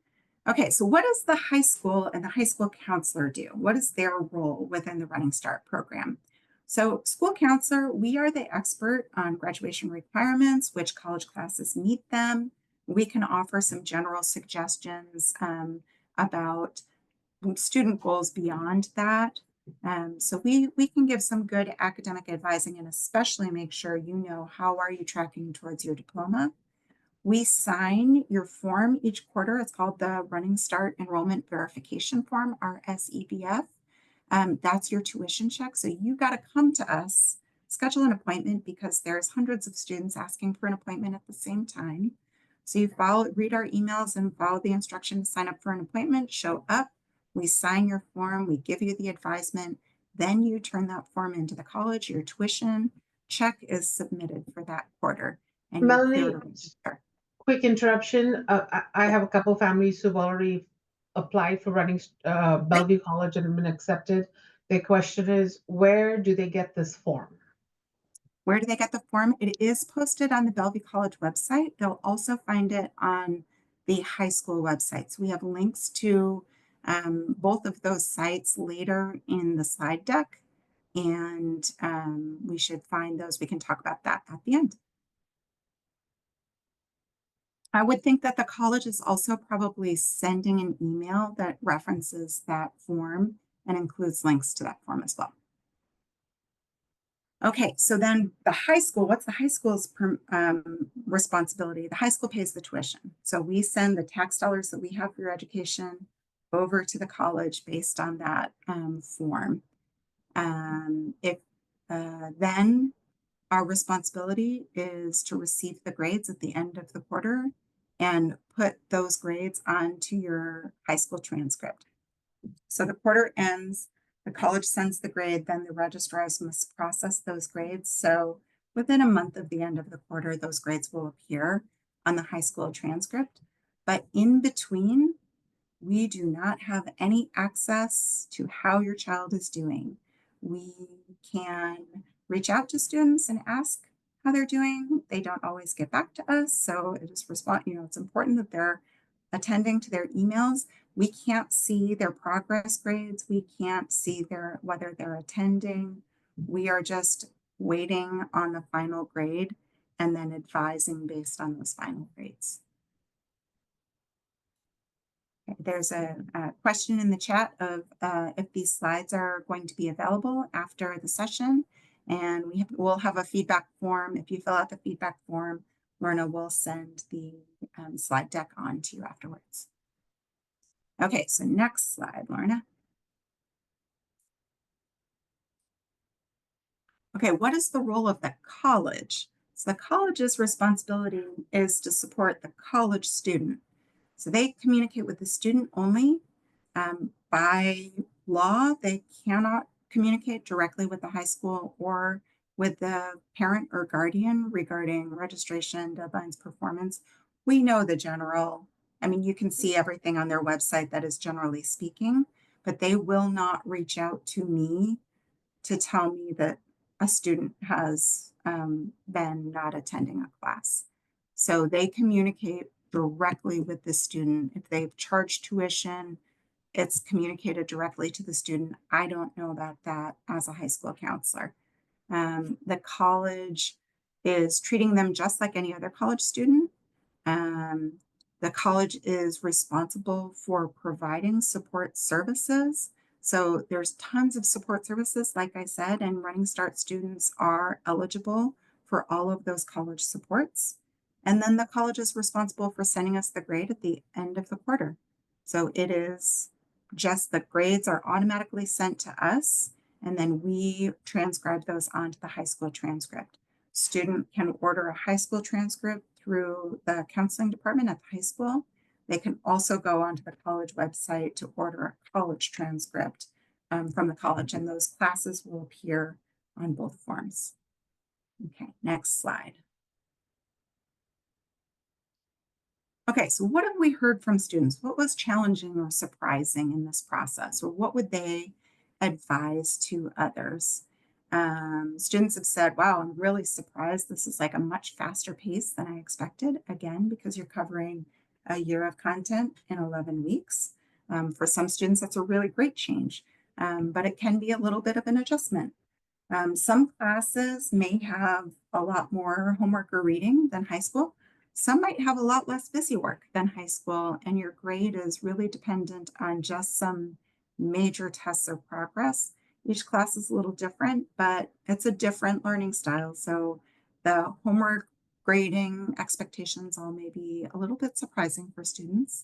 Okay, so what does the high school and the high school counselor do? What is their role within the Running Start program? So school counselor, we are the expert on graduation requirements, which college classes meet them. We can offer some general suggestions about student goals beyond that. So we can give some good academic advising and especially make sure you know how are you tracking towards your diploma. We sign your form each quarter. It's called the Running Start Enrollment Verification Form, RSEVF. That's your tuition check. So you got to come to us, schedule an appointment because there's hundreds of students asking for an appointment at the same time. So you read our emails and follow the instructions, sign up for an appointment, show up. We sign your form, we give you the advisement. Then you turn that form into the college. Your tuition check is submitted for that quarter. And Melanie, quick interruption. I have a couple families who've already applied for running Bellevue College and been accepted. Their question is, where do they get this form? Where do they get the form? It is posted on the Bellevue College website. They'll also find it on the high school website. So we have links to both of those sites later in the slide deck, and we should find those. We can talk about that at the end. I would think that the college is also probably sending an email that references that form and includes links to that form as well. Okay, so then the high school, what's the high school's responsibility? The high school pays the tuition. So we send the tax dollars that we have for your education over to the college based on that form. Then our responsibility is to receive the grades at the end of the quarter and put those grades onto your high school transcript. So the quarter ends, the college sends the grade, then the registrars must process those grades. So within a month of the end of the quarter, those grades will appear on the high school transcript. But in between, we do not have any access to how your child is doing. We can reach out to students and ask how they're doing. They don't always get back to us. So it is it's important that they're attending to their emails. We can't see their progress grades. We can't see whether they're attending. We are just waiting on the final grade and then advising based on those final grades. Okay, there's a question in the chat of if these slides are going to be available after the session, and we'll have a feedback form. If you fill out the feedback form, Lorna will send the slide deck on to you afterwards. Okay, so next slide, Lorna. Okay, what is the role of the college? So the college's responsibility is to support the college student. So they communicate with the student only. By law, they cannot communicate directly with the high school or with the parent or guardian regarding registration, deadlines, performance. We know the general, you can see everything on their website that is generally speaking, but they will not reach out to me to tell me that a student has been not attending a class. So they communicate directly with the student. If they've charged tuition, it's communicated directly to the student. I don't know about that as a high school counselor. The college is treating them just like any other college student. The college is responsible for providing support services. So there's tons of support services, like I said, and Running Start students are eligible for all of those college supports. And then the college is responsible for sending us the grade at the end of the quarter. So it is just the grades are automatically sent to us, and then we transcribe those onto the high school transcript. Student can order a high school transcript through the counseling department at the high school. They can also go onto the college website to order a college transcript from the college, and those classes will appear on both forms. Okay, next slide. Okay, so what have we heard from students? What was challenging or surprising in this process, or what would they advise to others? Students have said, wow, I'm really surprised. This is like a much faster pace than I expected. Again, because you're covering a year of content in 11 weeks. For some students, that's a really great change, but it can be a little bit of an adjustment. Some classes may have a lot more homework or reading than high school. Some might have a lot less busy work than high school, and your grade is really dependent on just some major tests of progress. Each class is a little different, but it's a different learning style. So the homework, grading, expectations all may be a little bit surprising for students.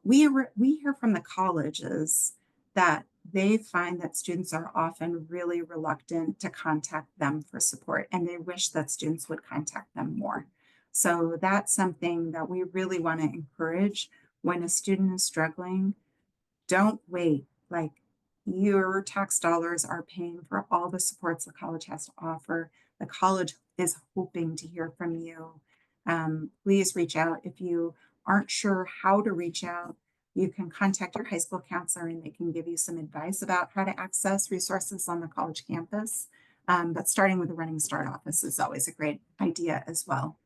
We hear from the colleges that they find that students are often really reluctant to contact them for support, and they wish that students would contact them more. So that's something that we really want to encourage. When a student is struggling, don't wait. Like, your tax dollars are paying for all the supports the college has to offer. The college is hoping to hear from you. Please reach out. If you aren't sure how to reach out, you can contact your high school counselor and they can give you some advice about how to access resources on the college campus. But starting with a Running Start office is always a great idea as well.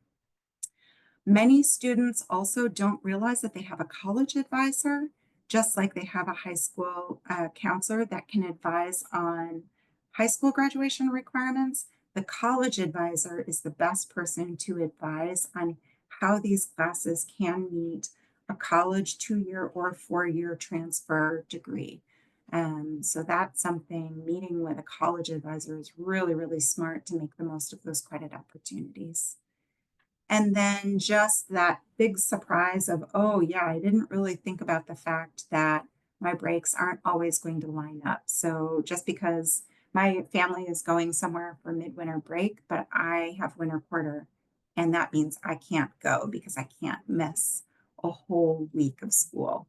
Many students also don't realize that they have a college advisor, just like they have a high school counselor that can advise on high school graduation requirements. The college advisor is the best person to advise on how these classes can meet a college 2-year or 4-year transfer degree. So that's something, meeting with a college advisor is really, really smart to make the most of those credit opportunities. And then just that big surprise of, oh yeah, I didn't really think about the fact that my breaks aren't always going to line up. So just because my family is going somewhere for midwinter break, but I have winter quarter, and that means I can't go because I can't miss a whole week of school.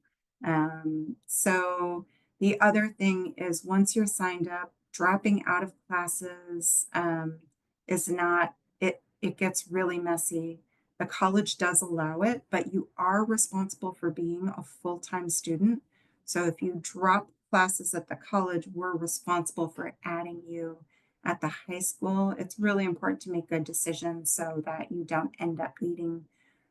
So the other thing is, once you're signed up, dropping out of classes is not, it gets really messy. The college does allow it, but you are responsible for being a full-time student. So if you drop classes at the college, we're responsible for adding you at the high school. It's really important to make good decisions so that you don't end up needing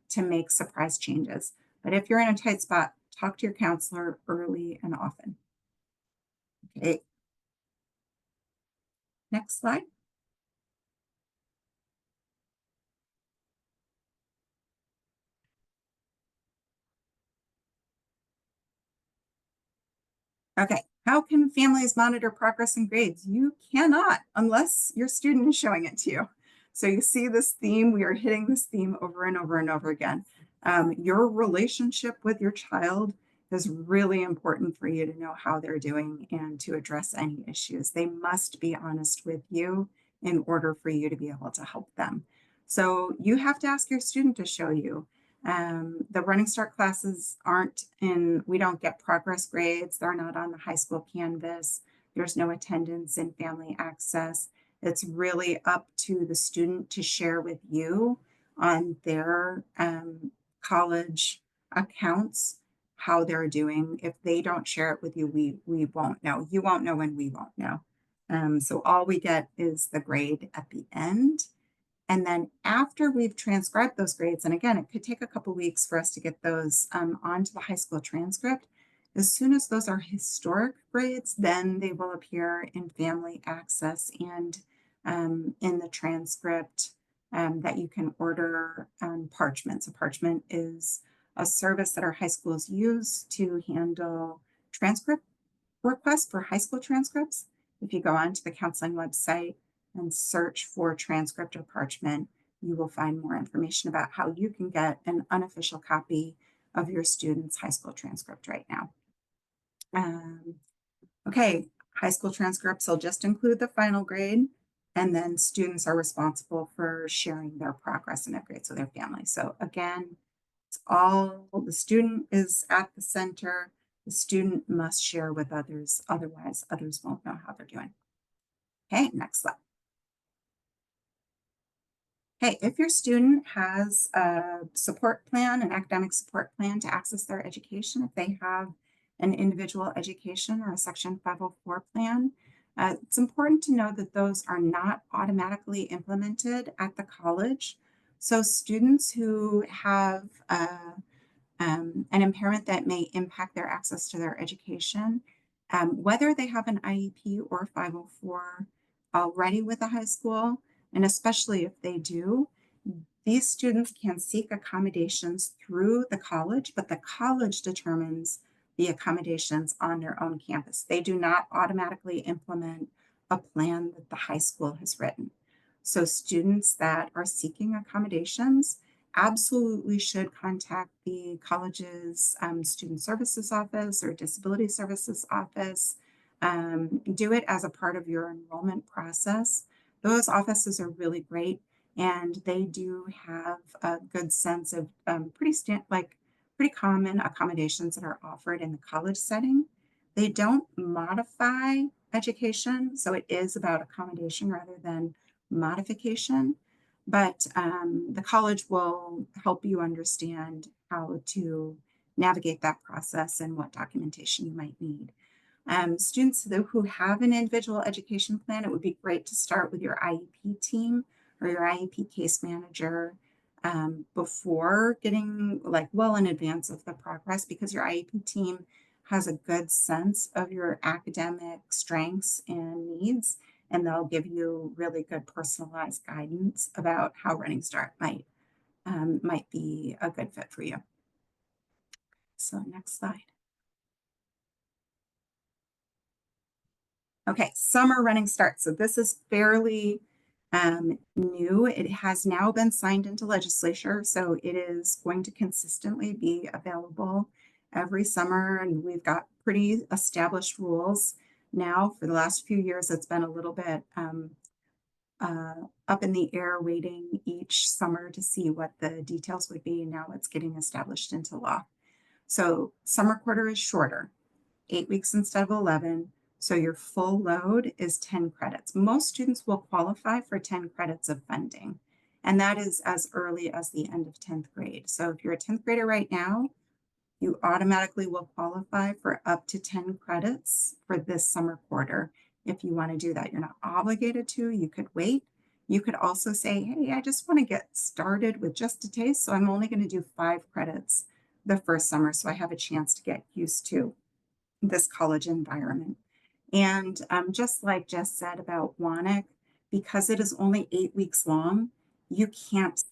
to make surprise changes. But if you're in a tight spot, talk to your counselor early and often. Okay. Next slide. Okay, how can families monitor progress and grades? You cannot unless your student is showing it to you. So you see this theme, we are hitting this theme over and over and over again. Your relationship with your child is really important for you to know how they're doing and to address any issues. They must be honest with you in order for you to be able to help them. So you have to ask your student to show you. The Running Start classes aren't in, we don't get progress grades. They're not on the high school canvas. There's no attendance and family access. It's really up to the student to share with you on their college accounts how they're doing. If they don't share it with you, we won't know. You won't know and we won't know. So all we get is the grade at the end. And then after we've transcribed those grades, and again, it could take a couple weeks for us to get those onto the high school transcript. As soon as those are historic grades, then they will appear in family access and in the transcript that you can order parchment. So parchment is a service that our high schools use to handle transcript requests for high school transcripts. If you go onto the counseling website and search for transcript or parchment, you will find more information about how you can get an unofficial copy of your student's high school transcript right now. Okay, high school transcripts will just include the final grade, and then students are responsible for sharing their progress and their grades with their family. So again, it's all, the student is at the center. The student must share with others, otherwise others won't know how they're doing. Okay, next slide. Hey, if your student has a support plan, an academic support plan to access their education, if they have an individual education or a Section 504 plan, it's important to know that those are not automatically implemented at the college. So students who have an impairment that may impact their access to their education, whether they have an IEP or 504 already with a high school, and especially if they do, these students can seek accommodations through the college, but the college determines the accommodations on their own campus. They do not automatically implement a plan that the high school has written. So students that are seeking accommodations absolutely should contact the college's student services office or disability services office. Do it as a part of your enrollment process. Those offices are really great, and they do have a good sense of pretty common accommodations that are offered in the college setting. They don't modify education, so it is about accommodation rather than modification, but the college will help you understand how to navigate that process and what documentation you might need. Students who have an individual education plan, it would be great to start with your IEP team or your IEP case manager before getting like well in advance of the progress, because your IEP team has a good sense of your academic strengths and needs, and they'll give you really good personalized guidance about how Running Start might be a good fit for you. So next slide. Okay, summer Running Start. So this is fairly new. It has now been signed into legislature, so it is going to consistently be available every summer, and we've got pretty established rules now. For the last few years, it's been a little bit up in the air, waiting each summer to see what the details would be. Now it's getting established into law. So summer quarter is shorter, 8 weeks instead of 11. So your full load is 10 credits. Most students will qualify for 10 credits of funding, and that is as early as the end of 10th grade. So if you're a 10th grader right now, you automatically will qualify for up to 10 credits for this summer quarter. If you want to do that, you're not obligated to. You could wait. You could also say, hey, I just want to get started with just a taste, so I'm only going to do 5 credits the first summer, so I have a chance to get used to this college environment. And just like Jess said about WANIC, because it is only 8 weeks long, you can't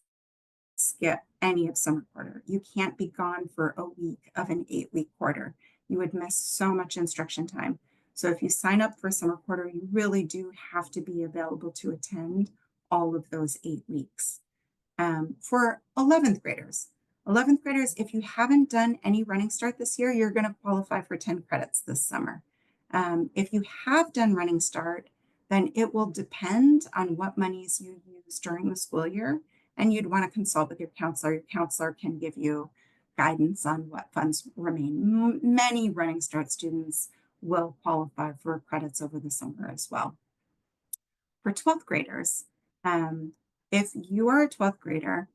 skip any of summer quarter. You can't be gone for a week of an 8-week quarter. You would miss so much instruction time. So if you sign up for summer quarter, you really do have to be available to attend all of those 8 weeks. For 11th graders, if you haven't done any Running Start this year, you're going to qualify for 10 credits this summer. If you have done Running Start, then it will depend on what monies you use during the school year, and you'd want to consult with your counselor. Your counselor can give you guidance on what funds remain. Many Running Start students will qualify for credits over the summer as well. For 12th graders, if you are a 12th grader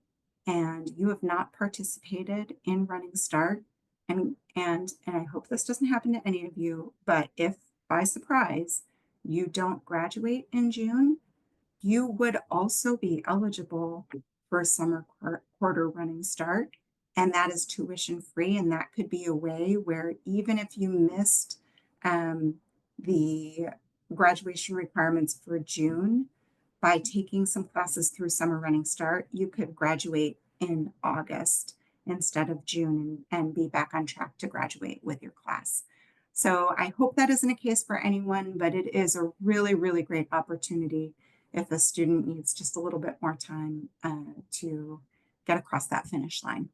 and you have not participated in Running Start, and I hope this doesn't happen to any of you, but if by surprise you don't graduate in June, you would also be eligible for a summer quarter Running Start, and that is tuition free. And that could be a way where even if you missed the graduation requirements for June, by taking some classes through summer Running Start, you could graduate in August instead of June and be back on track to graduate with your class. So I hope that isn't a case for anyone, but it is a really, really great opportunity if a student needs just a little bit more time to get across that finish line.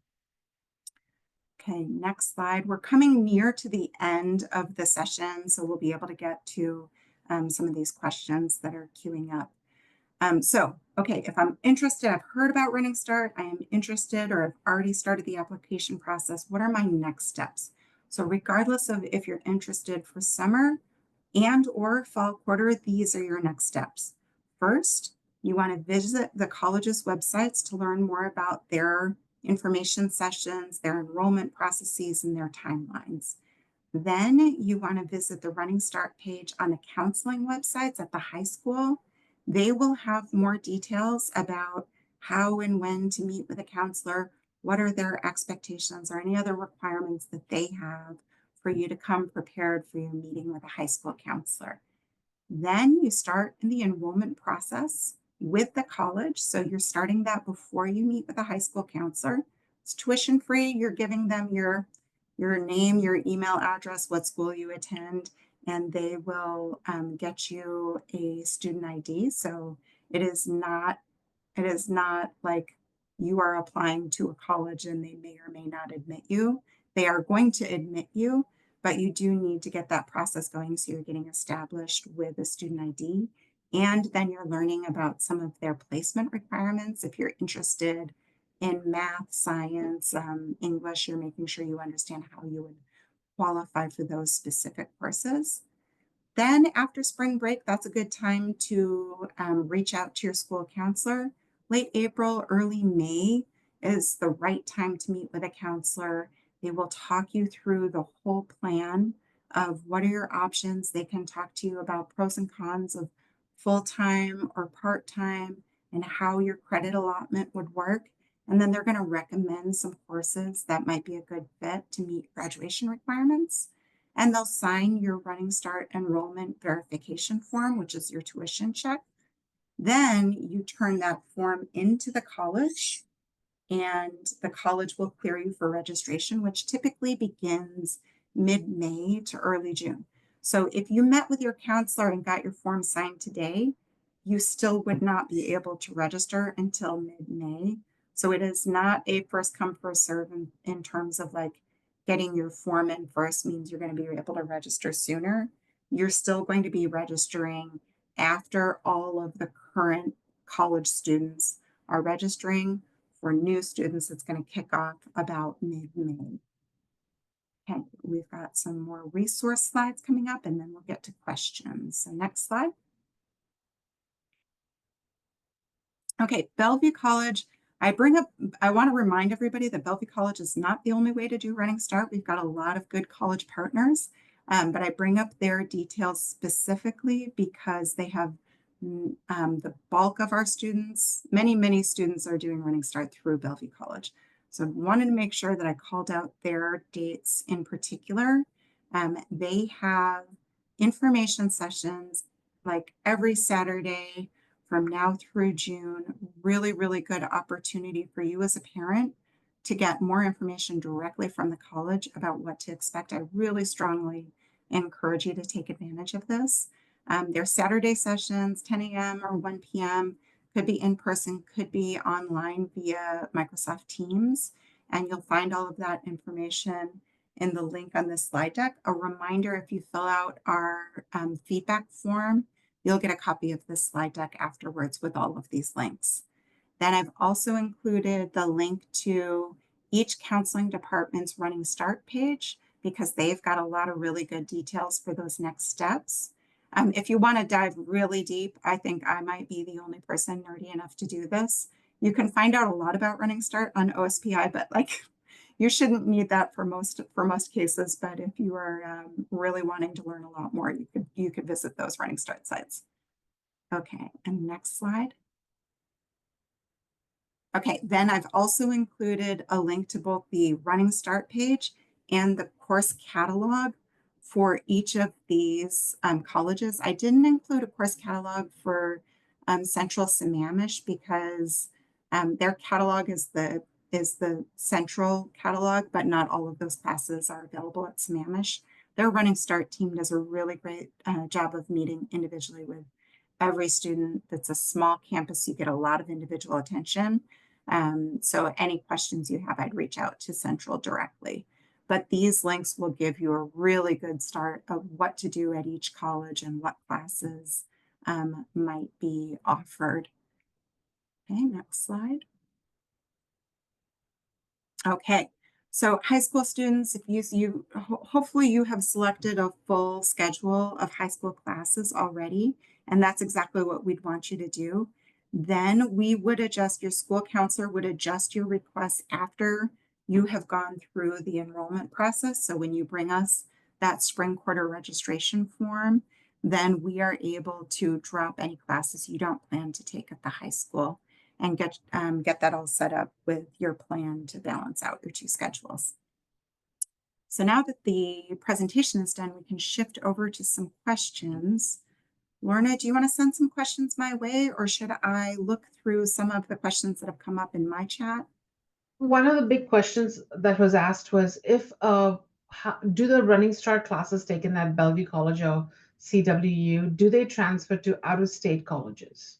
Okay, next slide. We're coming near to the end of the session, so we'll be able to get to some of these questions that are queuing up. Okay, if I'm interested, I've heard about Running Start, I am interested, or I've already started the application process, what are my next steps? So regardless of if you're interested for summer and or fall quarter, these are your next steps. First, you want to visit the college's websites to learn more about their information sessions, their enrollment processes, and their timelines. Then you want to visit the Running Start page on the counseling websites at the high school. They will have more details about how and when to meet with a counselor, what are their expectations or any other requirements that they have for you to come prepared for your meeting with a high school counselor. Then you start in the enrollment process with the college. So you're starting that before you meet with a high school counselor. It's tuition free. You're giving them your name, your email address, what school you attend, and they will get you a student ID. So it is not like you are applying to a college and they may or may not admit you. They are going to admit you, but you do need to get that process going so you're getting established with a student ID. And then you're learning about some of their placement requirements. If you're interested in math, science, English, you're making sure you understand how you would qualify for those specific courses. Then after spring break, that's a good time to reach out to your school counselor. Late April, early May is the right time to meet with a counselor. They will talk you through the whole plan of what are your options. They can talk to you about pros and cons of full-time or part-time and how your credit allotment would work. And then they're going to recommend some courses that might be a good fit to meet graduation requirements. And they'll sign your Running Start enrollment verification form, which is your tuition check. Then you turn that form into the college, and the college will clear you for registration, which typically begins mid-May to early June. So if you met with your counselor and got your form signed today, you still would not be able to register until mid-May. So it is not a first come, first serve in terms of like getting your form in first means you're going to be able to register sooner. You're still going to be registering after all of the current college students are registering. For new students, it's going to kick off about mid-May. Okay, we've got some more resource slides coming up, and then we'll get to questions. So next slide. Okay, Bellevue College. I want to remind everybody that Bellevue College is not the only way to do Running Start. We've got a lot of good college partners, but I bring up their details specifically because they have the bulk of our students, many students are doing Running Start through Bellevue College. So I wanted to make sure that I called out their dates in particular. They have information sessions like every Saturday from now through June. Really good opportunity for you as a parent to get more information directly from the college about what to expect. I really strongly encourage you to take advantage of this. Their Saturday sessions, 10 a.m. or 1 p.m., could be in person, could be online via Microsoft Teams. And you'll find all of that information in the link on this slide deck. A reminder, if you fill out our feedback form, you'll get a copy of this slide deck afterwards with all of these links. Then I've also included the link to each counseling department's Running Start page because they've got a lot of really good details for those next steps. If you want to dive really deep, I think I might be the only person nerdy enough to do this. You can find out a lot about Running Start on OSPI, but like you shouldn't need that for most cases. But if you are really wanting to learn a lot more, you could visit those Running Start sites. Okay, and next slide. Okay, then I've also included a link to both the Running Start page and the course catalog for each of these colleges. I didn't include a course catalog for Central Sammamish because their catalog is the central catalog, but not all of those classes are available at Sammamish. Their Running Start team does a really great job of meeting individually with every student. That's a small campus. You get a lot of individual attention. So any questions you have, I'd reach out to Central directly. But these links will give you a really good start of what to do at each college and what classes might be offered. Okay, next slide. Okay, so high school students, if hopefully you have selected a full schedule of high school classes already, and that's exactly what we'd want you to do. Then we would adjust, your school counselor would adjust your request after you have gone through the enrollment process. So when you bring us that spring quarter registration form, then we are able to drop any classes you don't plan to take at the high school and get that all set up with your plan to balance out your two schedules. So now that the presentation is done, we can shift over to some questions. Lorna, do you want to send some questions my way, or should I look through some of the questions that have come up in my chat? One of the big questions that was asked was if do the Running Start classes taken at Bellevue College or CWU, do they transfer to out-of-state colleges?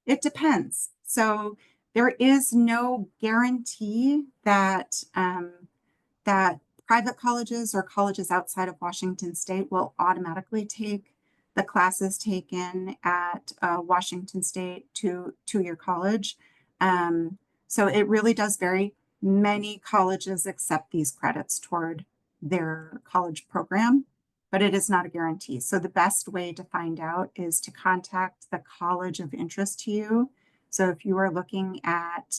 It depends. So there is no guarantee that that private colleges or colleges outside of Washington State will automatically take the classes taken at Washington State to your college. So it really does vary. Many colleges accept these credits toward their college program, but it is not a guarantee. So the best way to find out is to contact the college of interest to you. So if you are looking at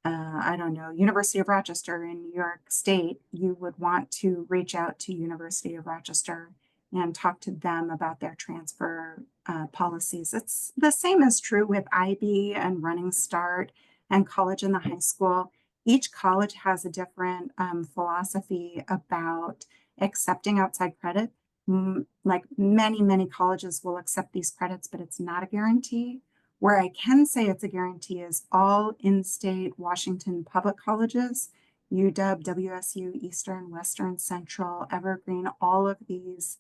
I don't know, University of Rochester in New York State, you would want to reach out to University of Rochester and talk to them about their transfer policies. It's the same is true with IB and Running Start and college and the high school. Each college has a different philosophy about accepting outside credit. Like many colleges will accept these credits, but it's not a guarantee. Where I can say it's a guarantee is all in-state Washington public colleges, UW, WSU, Eastern, Western, Central, Evergreen, all of these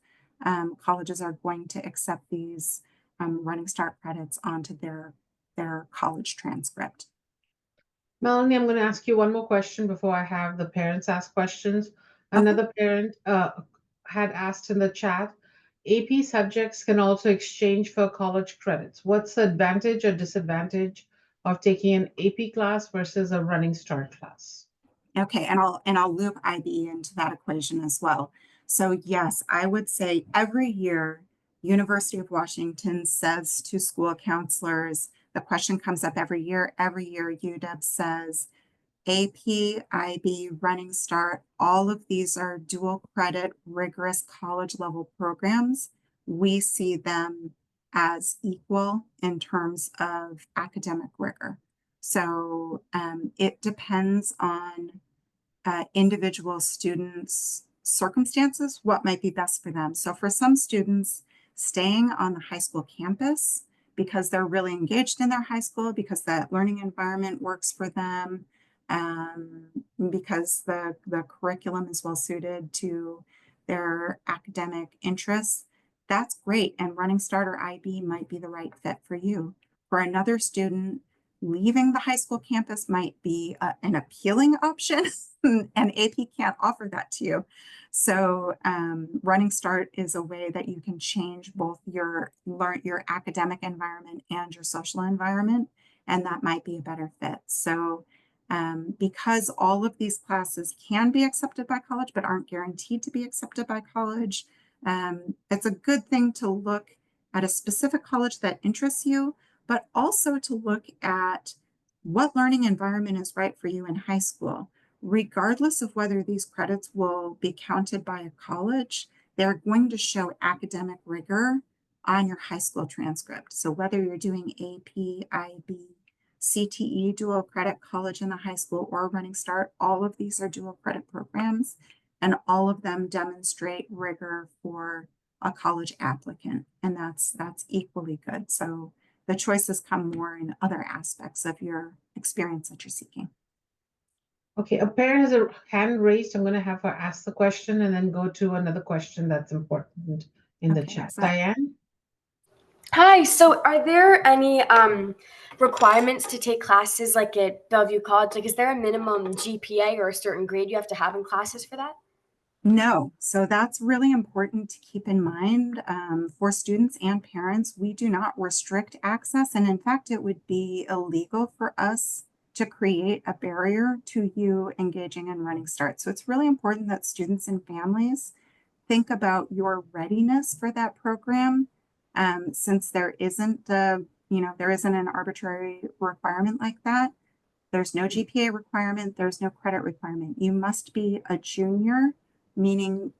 colleges are going to accept these Running Start credits onto their college transcript. Melanie, I'm going to ask you one more question before I have the parents ask questions. Another parent had asked in the chat, AP subjects can also exchange for college credits. What's the advantage or disadvantage of taking an AP class versus a Running Start class? Okay, and I'll loop IB into that equation as well. So yes, I would say every year, University of Washington says to school counselors, the question comes up every year. Every year, UW says, AP, IB, Running Start, all of these are dual credit, rigorous college level programs. We see them as equal in terms of academic rigor. So it depends on individual students' circumstances, what might be best for them. So for some students, staying on the high school campus because they're really engaged in their high school, because that learning environment works for them, because the curriculum is well suited to their academic interests, that's great. And Running Start or IB might be the right fit for you. For another student, leaving the high school campus might be an appealing option, and AP can't offer that to you. So Running Start is a way that you can change both your academic environment and your social environment, and that might be a better fit. So because all of these classes can be accepted by college but aren't guaranteed to be accepted by college, it's a good thing to look at a specific college that interests you, but also to look at what learning environment is right for you in high school. Regardless of whether these credits will be counted by a college, they're going to show academic rigor on your high school transcript. So whether you're doing AP, IB, CTE, dual credit, college in the high school, or Running Start, all of these are dual credit programs, and all of them demonstrate rigor for a college applicant, and that's equally good. So the choices come more in other aspects of your experience that you're seeking. Okay, a parent has a hand raised. I'm going to have her ask the question and then go to another question that's important in the chat. Diane? Hi, so are there any requirements to take classes like at Bellevue College? Like, is there a minimum GPA or a certain grade you have to have in classes for that? No, so that's really important to keep in mind for students and parents. We do not restrict access, and in fact, it would be illegal for us to create a barrier to you engaging in Running Start. So it's really important that students and families think about your readiness for that program, since there isn't an arbitrary requirement like that. There's no GPA requirement, there's no credit requirement. You must be a junior, meaning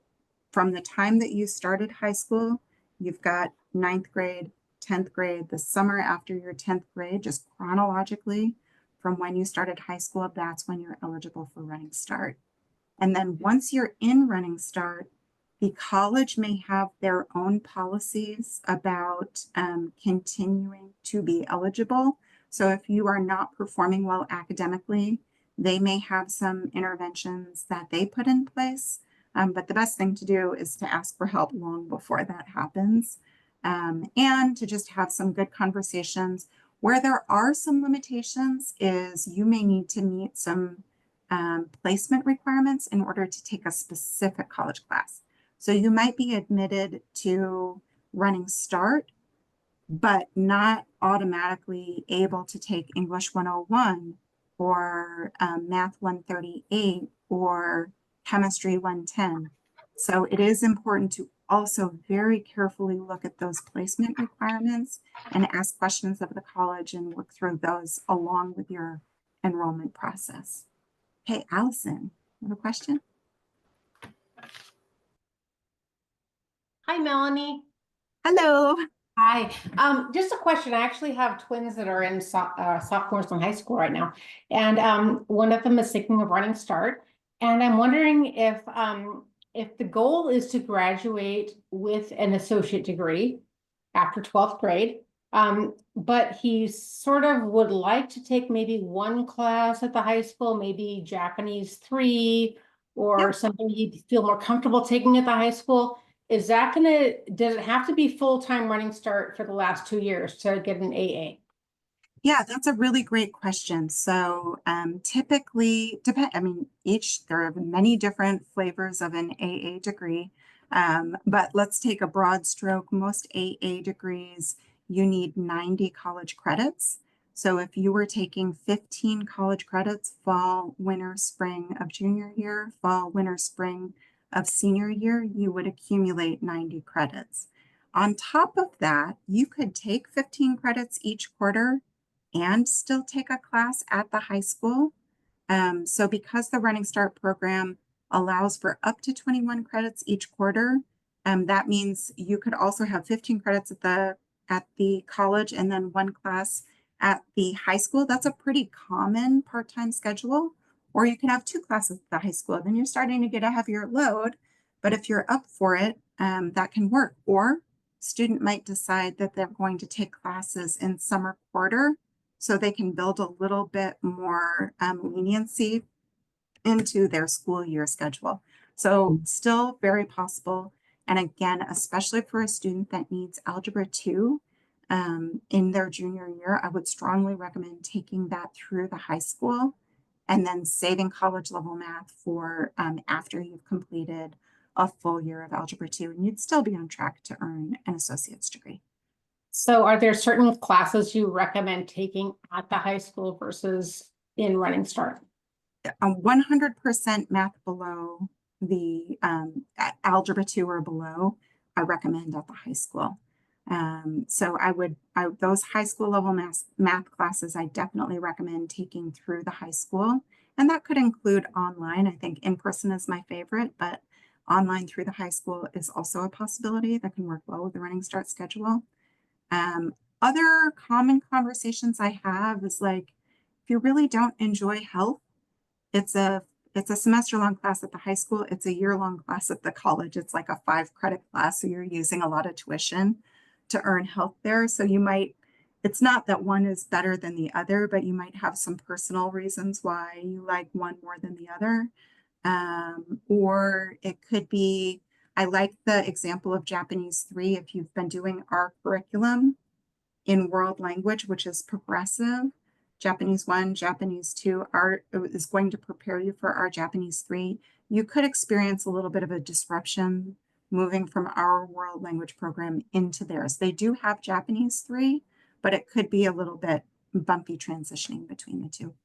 from the time that you started high school, you've got 9th grade, 10th grade, the summer after your 10th grade, just chronologically from when you started high school, that's when you're eligible for Running Start. And then once you're in Running Start, the college may have their own policies about continuing to be eligible. So if you are not performing well academically, they may have some interventions that they put in place. But the best thing to do is to ask for help long before that happens, and to just have some good conversations. Where there are some limitations is you may need to meet some placement requirements in order to take a specific college class. So you might be admitted to Running Start, but not automatically able to take English 101 or Math 138 or Chemistry 110. So it is important to also very carefully look at those placement requirements and ask questions of the college and work through those along with your enrollment process. Hey, Allison, you have a question? Hi, Melanie. Hello. Hi. Just a question. I actually have twins that are in sophomores in high school right now, and one of them is thinking of running start. And I'm wondering if the goal is to graduate with an associate degree after 12th grade, but he sort of would like to take maybe one class at the high school, maybe Japanese 3, or something he'd feel more comfortable taking at the high school. Is that does it have to be full-time running start for the last 2 years to get an AA? Yeah, that's a really great question. So typically, there are many different flavors of an AA degree, but let's take a broad stroke. Most AA degrees, you need 90 college credits. So if you were taking 15 college credits, fall, winter, spring of junior year, fall, winter, spring of senior year, you would accumulate 90 credits. On top of that, you could take 15 credits each quarter and still take a class at the high school. So because the Running Start program allows for up to 21 credits each quarter, that means you could also have 15 credits at the college and then one class at the high school. That's a pretty common part-time schedule. Or you can have 2 classes at the high school. Then you're starting to get a heavier load. But if you're up for it, that can work. Or student might decide that they're going to take classes in summer quarter, so they can build a little bit more leniency into their school year schedule. So still very possible. And again, especially for a student that needs Algebra 2 in their junior year, I would strongly recommend taking that through the high school and then saving college level math for after you've completed a full year of Algebra 2, and you'd still be on track to earn an associate's degree. So are there certain classes you recommend taking at the high school versus in Running Start? 100% math below the Algebra 2 or below, I recommend at the high school. So those high school level math classes, I definitely recommend taking through the high school. And that could include online. I think in-person is my favorite, but online through the high school is also a possibility that can work well with the Running Start schedule. Other common conversations I have is like, if you really don't enjoy health, it's a semester-long class at the high school. It's a year-long class at the college. It's like a 5-credit class, so you're using a lot of tuition to earn health there. So you might, it's not that one is better than the other, but you might have some personal reasons why you like one more than the other. Or it could be, I like the example of Japanese 3. If you've been doing our curriculum in world language, which is progressive, Japanese 1, Japanese 2 is going to prepare you for our Japanese 3. You could experience a little bit of a disruption moving from our world language program into theirs. They do have Japanese 3, but it could be a little bit bumpy transitioning between the two.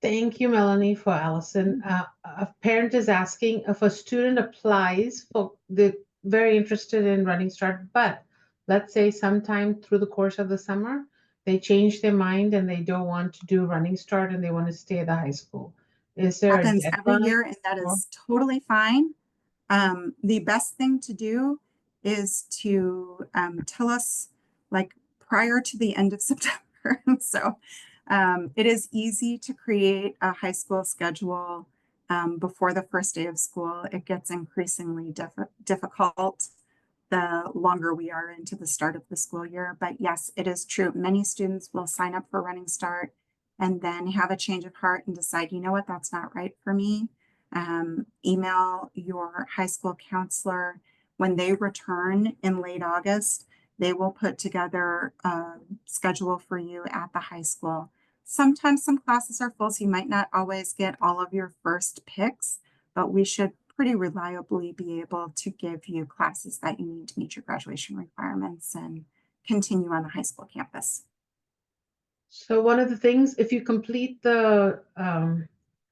Thank you, Melanie, for Allison. A parent is asking if a student applies for the very interested in Running Start, but let's say sometime through the course of the summer, they change their mind and they don't want to do Running Start and they want to stay at the high school. Is there a Happens every deadline? year, and that is totally fine. The best thing to do is to tell us like prior to the end of September. So it is easy to create a high school schedule before the first day of school. It gets increasingly difficult the longer we are into the start of the school year. But yes, it is true. Many students will sign up for Running Start and then have a change of heart and decide, you know what, that's not right for me. Email your high school counselor. When they return in late August, they will put together a schedule for you at the high school. Sometimes some classes are full, so you might not always get all of your first picks, but we should pretty reliably be able to give you classes that you need to meet your graduation requirements and continue on the high school campus. So one of the things, if you complete the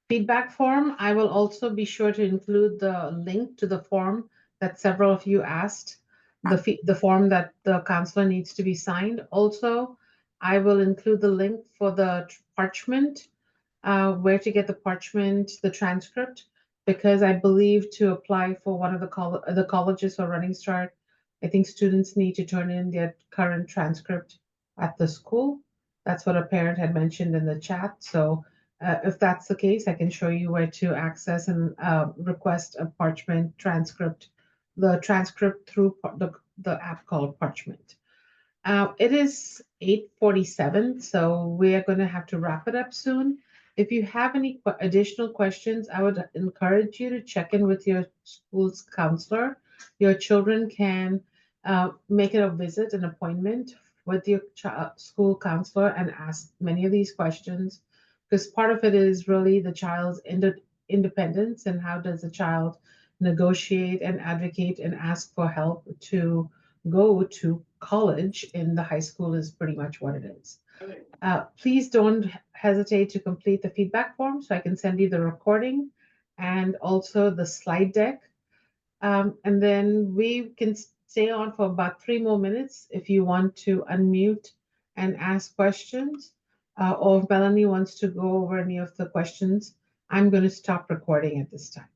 feedback form, I will also be sure to include the link to the form that several of you asked, the form that the counselor needs to be signed. Also, I will include the link for the parchment, where to get the parchment, the transcript, because I believe to apply for one of the colleges for Running Start, I think students need to turn in their current transcript at the school. That's what a parent had mentioned in the chat. So if that's the case, I can show you where to access and request a parchment transcript, the transcript through the app called Parchment. It is 8:47, so we are going to have to wrap it up soon. If you have any additional questions, I would encourage you to check in with your school's counselor. Your children can make it a visit, an appointment with your school counselor and ask many of these questions, because part of it is really the child's independence and how does the child negotiate and advocate and ask for help to go to college in the high school is pretty much what it is. Please don't hesitate to complete the feedback form so I can send you the recording and also the slide deck. And then we can stay on for about 3 more minutes if you want to unmute and ask questions, or if Melanie wants to go over any of the questions. I'm going to stop recording at this time.